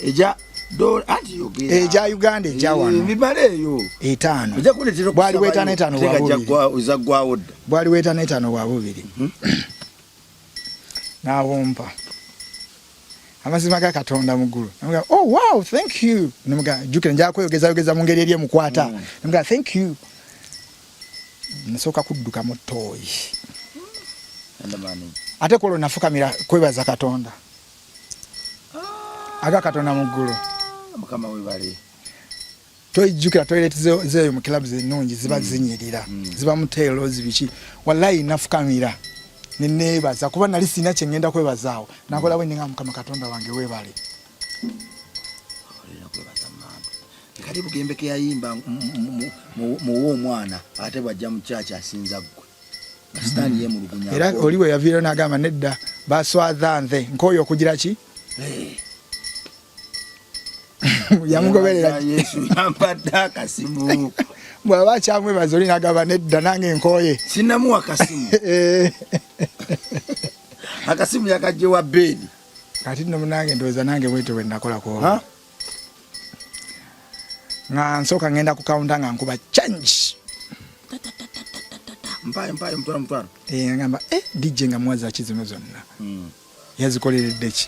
eja dola anti yogera eja Uganda eja wano mibale eyo 5 eja kuletera bwali weta ne 5 uzagwawo dda bwali weta ne 5 wa bubiri nawompa amazima ga Katonda mugulu namuga oh wow thank you namuga jukira nja kweyogeza mu ngeri eri emukwata namuga thank you nasoka kudduka mu toyi ate kolo nafukamira kwebaza Katonda aga Katonda mugulu mukama webale toyijukira toilet zeyo mu clubs ennungi ziba zinyirira ziba mutelo zibiki wallahi nafukamira nenebaza kuba nali sina kyengenda kwebazaawo nakola bwe ninga mukama Katonda wange webale kati bugembe ke yayimba mu omwana ate bajja mu chacha asinza gwe Pakistani ye mu lugunya era oliwe yavira nagamba nedda baswadhanze nkoyo okugira ki yamugoberera Yesu yampadda akasimu bwaba kyamwe bazoli nagamba nedda nange nkoye sinamu akasimu akasimu yakajje wa beni kati nno nange ndoza nange bwete bwe nakola ko nga nsoka ngenda ku counter nga nkuba change mpaye mtwaro ngamba DJ nga mwaza kizino zonna yazikoleredde ki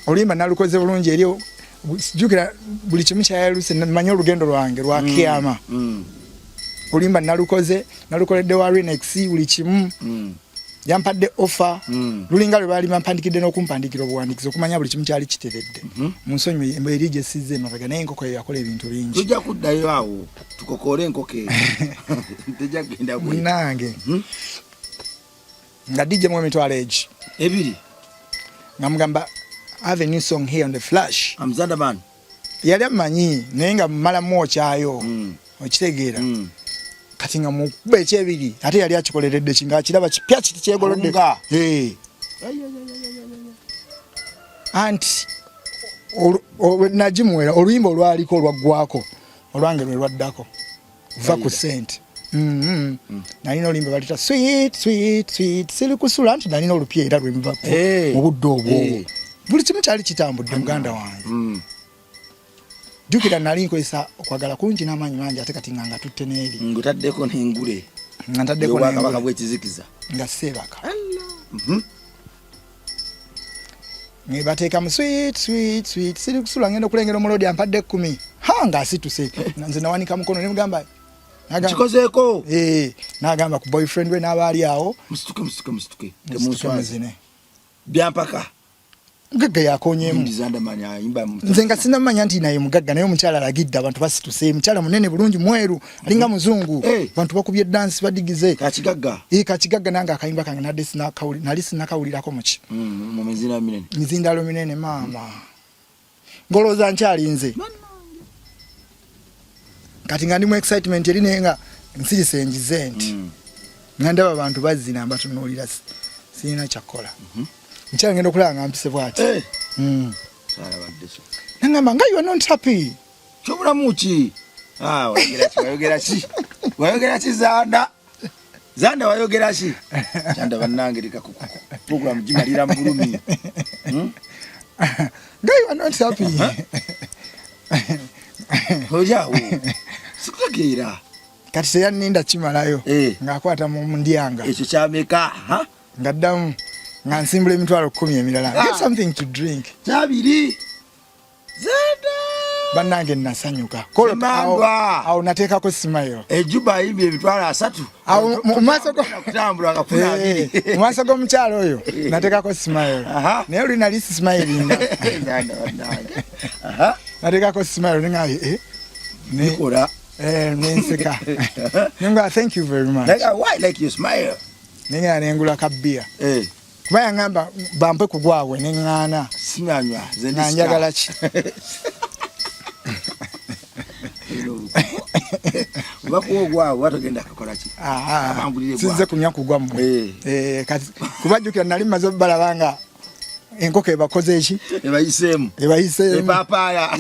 olimba nalukoze bulungi eri jukira buli kimu kyayaluse manyo olugendo lwange lwa kiyama olimba nalukoledde wa Renex buli kimu yampadde offer lulinga lwe bali mampandikidde n'okumpandikira obuwandikizo okumanya buli kimu kyali kiteredde munsonyi eri gye sizze emabega naye enkoko eyo yakola ebintu bingi tujja kuddayo awo tukokole enkoko eyo tujja kugenda nange nga DJ mu emitwalo egi ebiri ngamugamba I have a new song here on the flash I'm Zandaman yali amanyi naye nga mumala mwokyayo okitegeera kati nga mukuba ekyebiri ate yali akikoleredde kinga akiraba kipya kiti kyegolodde anti nagimuwera oluyimba olwaliko olwaggwako olwange lwe lwaddako va ku sente nalina oluyimba balita sweet siri kusula nti nalina olupya era lwemuvako mu budde obwo buli kimu kyali kitambudde muganda wange jukira nali nkozesa okwagala kungi n'amaanyi mangi ate kati nga tutte n'eri ngutaddeko n'engule nga ntaddeko n'engule bw'ekizikiza nga seebaka ngebateeka mu sweet siri kusula ngenda okulengera omulodi ampadde 10 ng'asituse nze nawanika mukono ne mugamba kikozeeko n'agamba ku boyfriend we n'abaali awo musituke temuswazine byampaka mugagga yakonyemu nze nga sinamanya nti naye mugagga naye omukyala alagidde abantu basituse mukyala munene bulungi mweru alinga muzungu abantu bakubye dance badigize kakigagga nange akayimba kange nali sinakawulirako muki mu mizindalo minene maama ngolooza nkyalinze kati nga ndi mu excitement eri naye nga nsirisa enjize nti nga ndaba abantu bazina mbatunuulira sirina kyakkola nkyala ngenda okulaba nga mpise bwati nangamba nga you are not happy kyobulamu ki wayogera ki zanda wayogera ki kyanda bannange leka program gimalira mu bulumi nga you are not happy ojawo sikutegeera kati teyanninda kimalayo ng'akwata mu ndyanga ekyo kyameka ng'addamu nga nsimbula emitwalo 10 emirala get something to drink kyabiri zanda bannange nasanyuka awo nateekako smile ejuba ayimbye emitwalo 3 awo mu maaso g'omukyalo oyo nateekako smile naye oli nali smilinga nateekako smile nengaye nikola nenseka nenga thank you very much why like you smile nenga nengula kabbiya kuba yangamba bampe kugwawe neŋŋaana sinyanywa nanjagala ki bakuwa ogwawe watagenda kakola ki sinze kunywa kugwa mmwe kati kubajjukira nali mmaze obalabanga enkoko ebakoze eki ebayiseemu epapaaya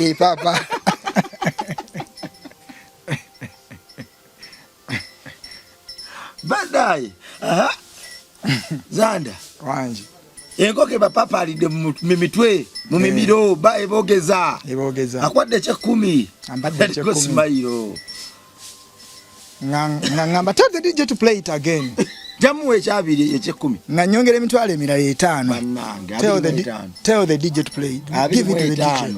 badaye zanda wangi enkoko ebapapalidde mu mitwe mu mimiro ebogeza akwadde ekye10 simayiro ngamba tell the DJ to play it again jamuwe ekyabiri ekye10 nga nyongera emitwalo emirala 5 tell the DJ to play it give it to the DJ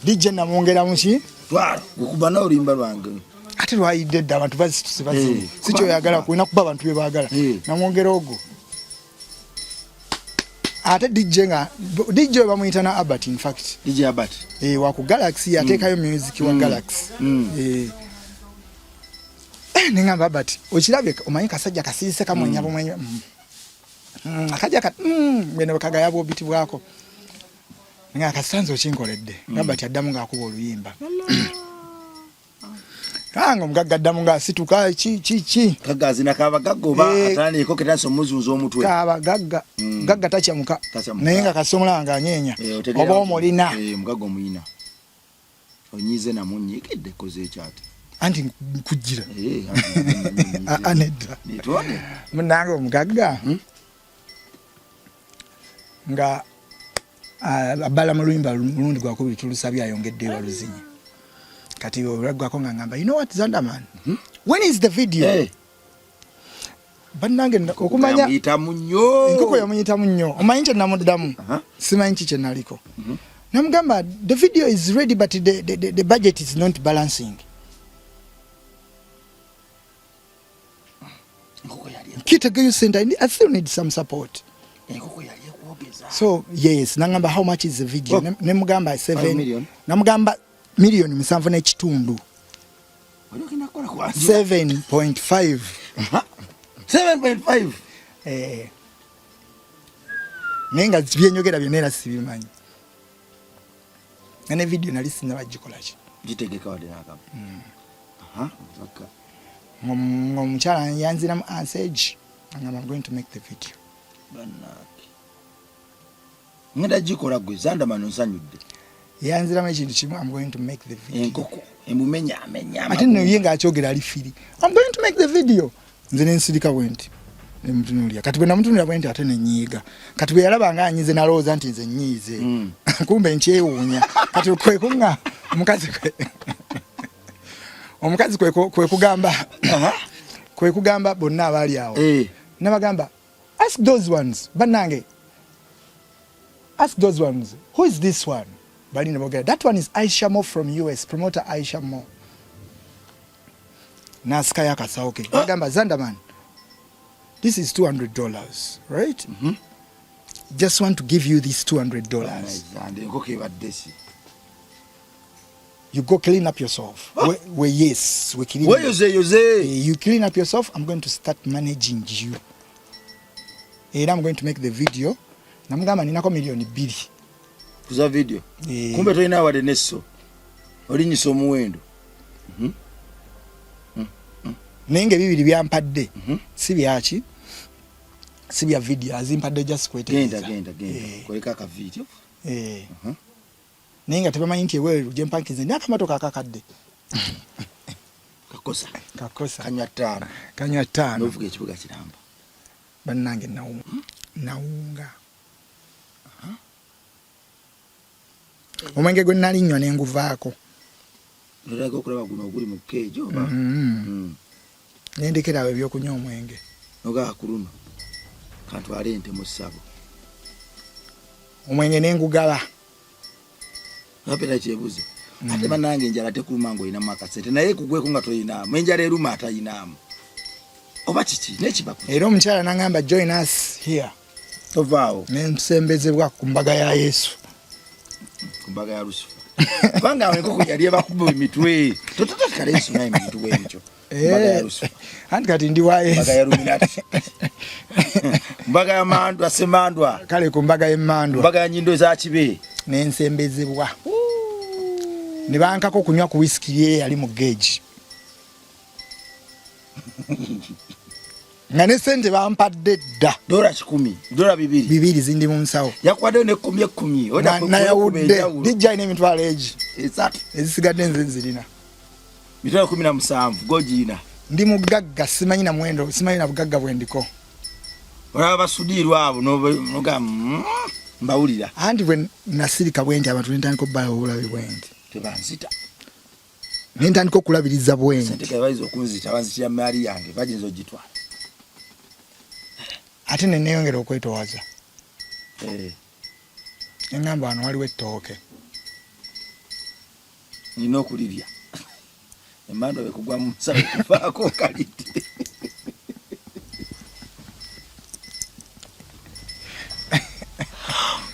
DJ namwongera muki gukuba n'oluyimba lwange ate lwayidde dda abantu bazituse si kyoyagala kulina kuba abantu bye baagala namwongera ogwo ate DJ bamuyita na Albert in fact DJ Albert waku Galaxy ateekayo music wa Galaxy nengamba Albert okirabye omanyi kasajja kasiise kamwenyabo mwenye akajja mwene bakagayabo obiti bwako nga kasanze okinkoledde Albert addamu ng'akuba oluyimba kanga omugagga addamu ng'asituka ki kagazina kabagagga oba atandiko ketanso muzunza omutwe kabagagga gagga takyamuka naye nga kasomola nga anyeenya oba omulina omugagga omuyina onyize namunyigidde koze ekyate anti nkujjira anedda munange omugagga nga abala mu luyimba mulundi gwakubiri tulusabye ayongedde waluzinyi kati olwaggwako nga ngamba you know what Zandaman when is the video bannange okumanya enkoko yamuyitamu nnyo omanyi kye namuddamu simanyi ki kye naliko namugamba the video is ready but the budget is not balancing kitegeyo sente I still need some support so yes nangamba how much is the video nemugamba 7 namugamba million 7 n'ekitundu 7.5 7.5 nenga byenyogera byonna era sibimanyi nga ne video nali sinna bagikola ki gitegeka wadde nakama omukyala yanziramu ansage angamba I'm going to make the video ngenda gikola gwe Zandaman onsanyudde yanziramu ekintu kimu I'm going to make the video enkoko emumenya ate nno ye ng'akyogera ali firi I'm going to make the video nze nensirika bwenti nemutunulira kati bwe namutunulira bwenti ate nenyiiga kati bwe yalaba nga anyize nalowooza nti nze nnyiize kumbe nkyewuunya kati kwekuŋŋa omukazi kwekugamba bonna abaali awo nabagamba ask those ones bannange ask those ones who is this one balina bogera that one is Aisha Mo from US promoter Aisha Mo naskaya akasawo ke bagamba Zandaman this is $200 right just want to give you this $200. And enkoko ebadde si. You go clean up yourself. Yes, we clean. You clean up yourself. I'm going to start managing you. And I'm going to make the video. Namugamba ninako milioni 2. Kuza video. Kumbe toina wade nesso. Olinyiso muwendo. Nenge bibiri byampadde. Si byaki. Si bya video azimpadde just kwetegereza. Genda. Koleka ka video. Nenga tebamanyi nti ewe jempankize n'akamato kakakadde. Kakosa. Kanywa 5. Novuga ekibuga kiramba. Bannange nawunga. Omwenge gwe nalinywa nenguvaako. Nolaga okulaba guno oguli mu keeji oba? Nendekera awo ebyokunywa omwenge. Noga kuluma. Kantwale ente mu ssabo. Omwenge nengugaba. Napenda kyebuze. Ate bannange njala tekuluma ngo ina makasete naye kugweko nga toyinaamu. Enjala eruma atayinaamu. Oba kiki nekibaku. Era omukyala nangamba join us here. Tovaawo. Nensembezebwa ku mbaga ya Yesu. Kumbaga ya Lucifer. Banga wenkoko yali bakubo emitwe. Kale Yesu naye mitwe ekyo. Kumbaga ya Lucifer. Anti kati ndi wa Yesu. Kumbaga ya Illuminati. Kumbaga ya mandwa semandwa. Kale kumbaga ya mandwa. Kumbaga ya nyindo za kibe. Nensembezebwa. Ne bankako kunywa ku whisky ye yali mu gauge. Ngane sente bampadde dda. $10, $2. Bibiri zindi mu nsawo. Yakwadde ne 10. Oda na yawudde. Dijja ine emitwalo egi. Exactly. Ezisigadde nze nzirina. Mitwalo 17 gojina. Ndi mugagga simanyi na mwendo, simanyi na bugagga bwendiko. Olaba basudirwa abo noga mbawulira. Anti bwe nasirika bwendi abantu nentandika obala obulabe bwendi. Tebanzita. Nentandika okulabiriza bwendi. Sente kabayizo okunzita banzitira mali yange bajinzo gitwala. Ate neneyongera okwetowaza. Engamba wano waliwo ettooke. Nina okulirya. Emando bekugwa mu nsawo kufaako kalite.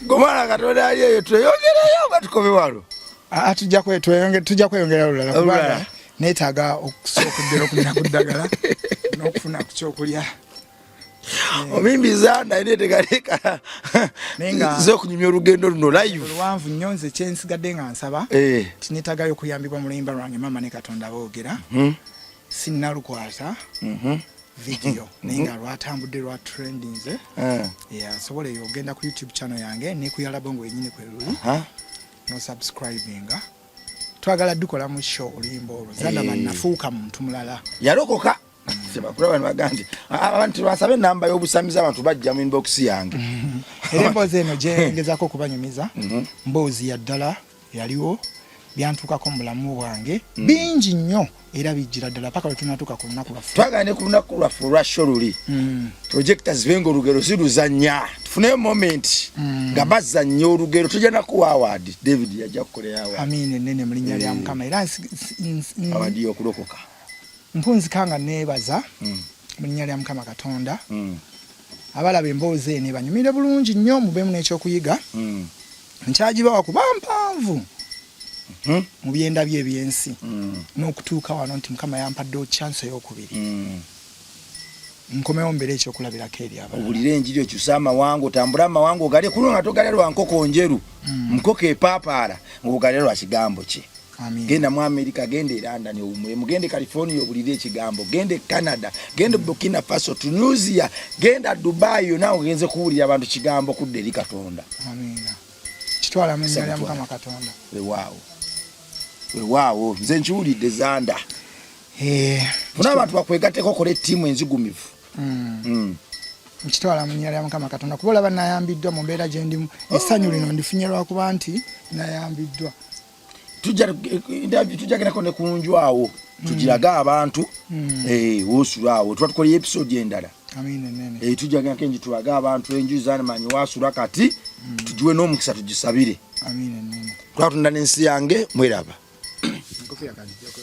Gomala Katonda ali eyo tweyongerayo batukobe walo. Tujja kweyongera olulala kubanga neetaaga okusookuddera okumira ku ddagala n'okufuna ku kyokulya. Omimbiza naye tegaleka. Nenga z'okunyumya olugendo luno live. Luwanvu nnyo nze kyensigadde nga nsaba. Tinetagayo okuyambibwa mu luyimba lwange Mama ne Katonda boogera. Sinnalukwata. Video. Nenga lwatambudde lwa trending nze. Sobola eyo ogenda ku YouTube channel yange ne ku Yalabongo yennyini kwe luli. No subscribinga. Twagala dukola mu show oluyimba olwo. Zandama nafuuka muntu mulala. Yalokoka. Sebakulaba nibagandi abantu basabe namba y'obusamiza abantu bajja mu inbox yange. Emboozi eno gye ngezako okubanyumiza. Mboozi ya ddala yaliwo byantukako mu bulamu bwange bingi nnyo era bijjira ddala paka lwe tunatuuka ku lunaku lwaffe. Twagane ku lunaku lwaffe olwa show luli. Projectors venga olugero ziruzannya tufuneyo moment nga bazannya olugero tujja nakuwa award. David yajja kukolera award. Amiina ennene mu linnya lya Mukama era award y'okulokoka. Mpunzikanga neebaza mu linnya lya Mukama Katonda. Abalaba emboozi eno banyumire bulungi nnyo mubeemu n'ekyokuyiga. Nkyagibawa kuba mpanvu mu byenda bye ebyensi n'okutuuka wano nti Mukama yampadde chance ey'okubiri. Nkomewo mbere ekyokulabirako eri abalala. Obulire enjiri okyusa amawango otambula amawango ogalye kuno nga togalya lwa nkoko njeru. Nkoko epaapaala ng'ogalya lwa kigambo kye. Genda mu America, genda London obumule, mugende California obulire ekigambo, gende Canada, gende Burkina Faso, Tunisia, genda Dubai yonna ogenze kuwulira abantu kigambo kudde eri Katonda. Amiina. Kitwala mu linnya lya Mukama Katonda. Weewaawo nze nkiwulidde Zanda. Funa abantu bakwegatteko okola ettiimu enzigumivu. Nkitwala mu linnya lya Mukama Katonda kuba olaba nayambiddwa mu mbeera gye ndimu. Essanyu lino ndifunye lwakuba nti nayambiddwa. Tujja genako ne kunjwawo tugiraga abantu wosulawo twatukolye episode endala. Amiina nene. Tujja genako enji tulaga abantu enju zanamanyi wasula kati tujiwe n'omukisa tugisabire. Amiina nene. Twatunda n'ensi yange mweraba. Nkofia kanjiko.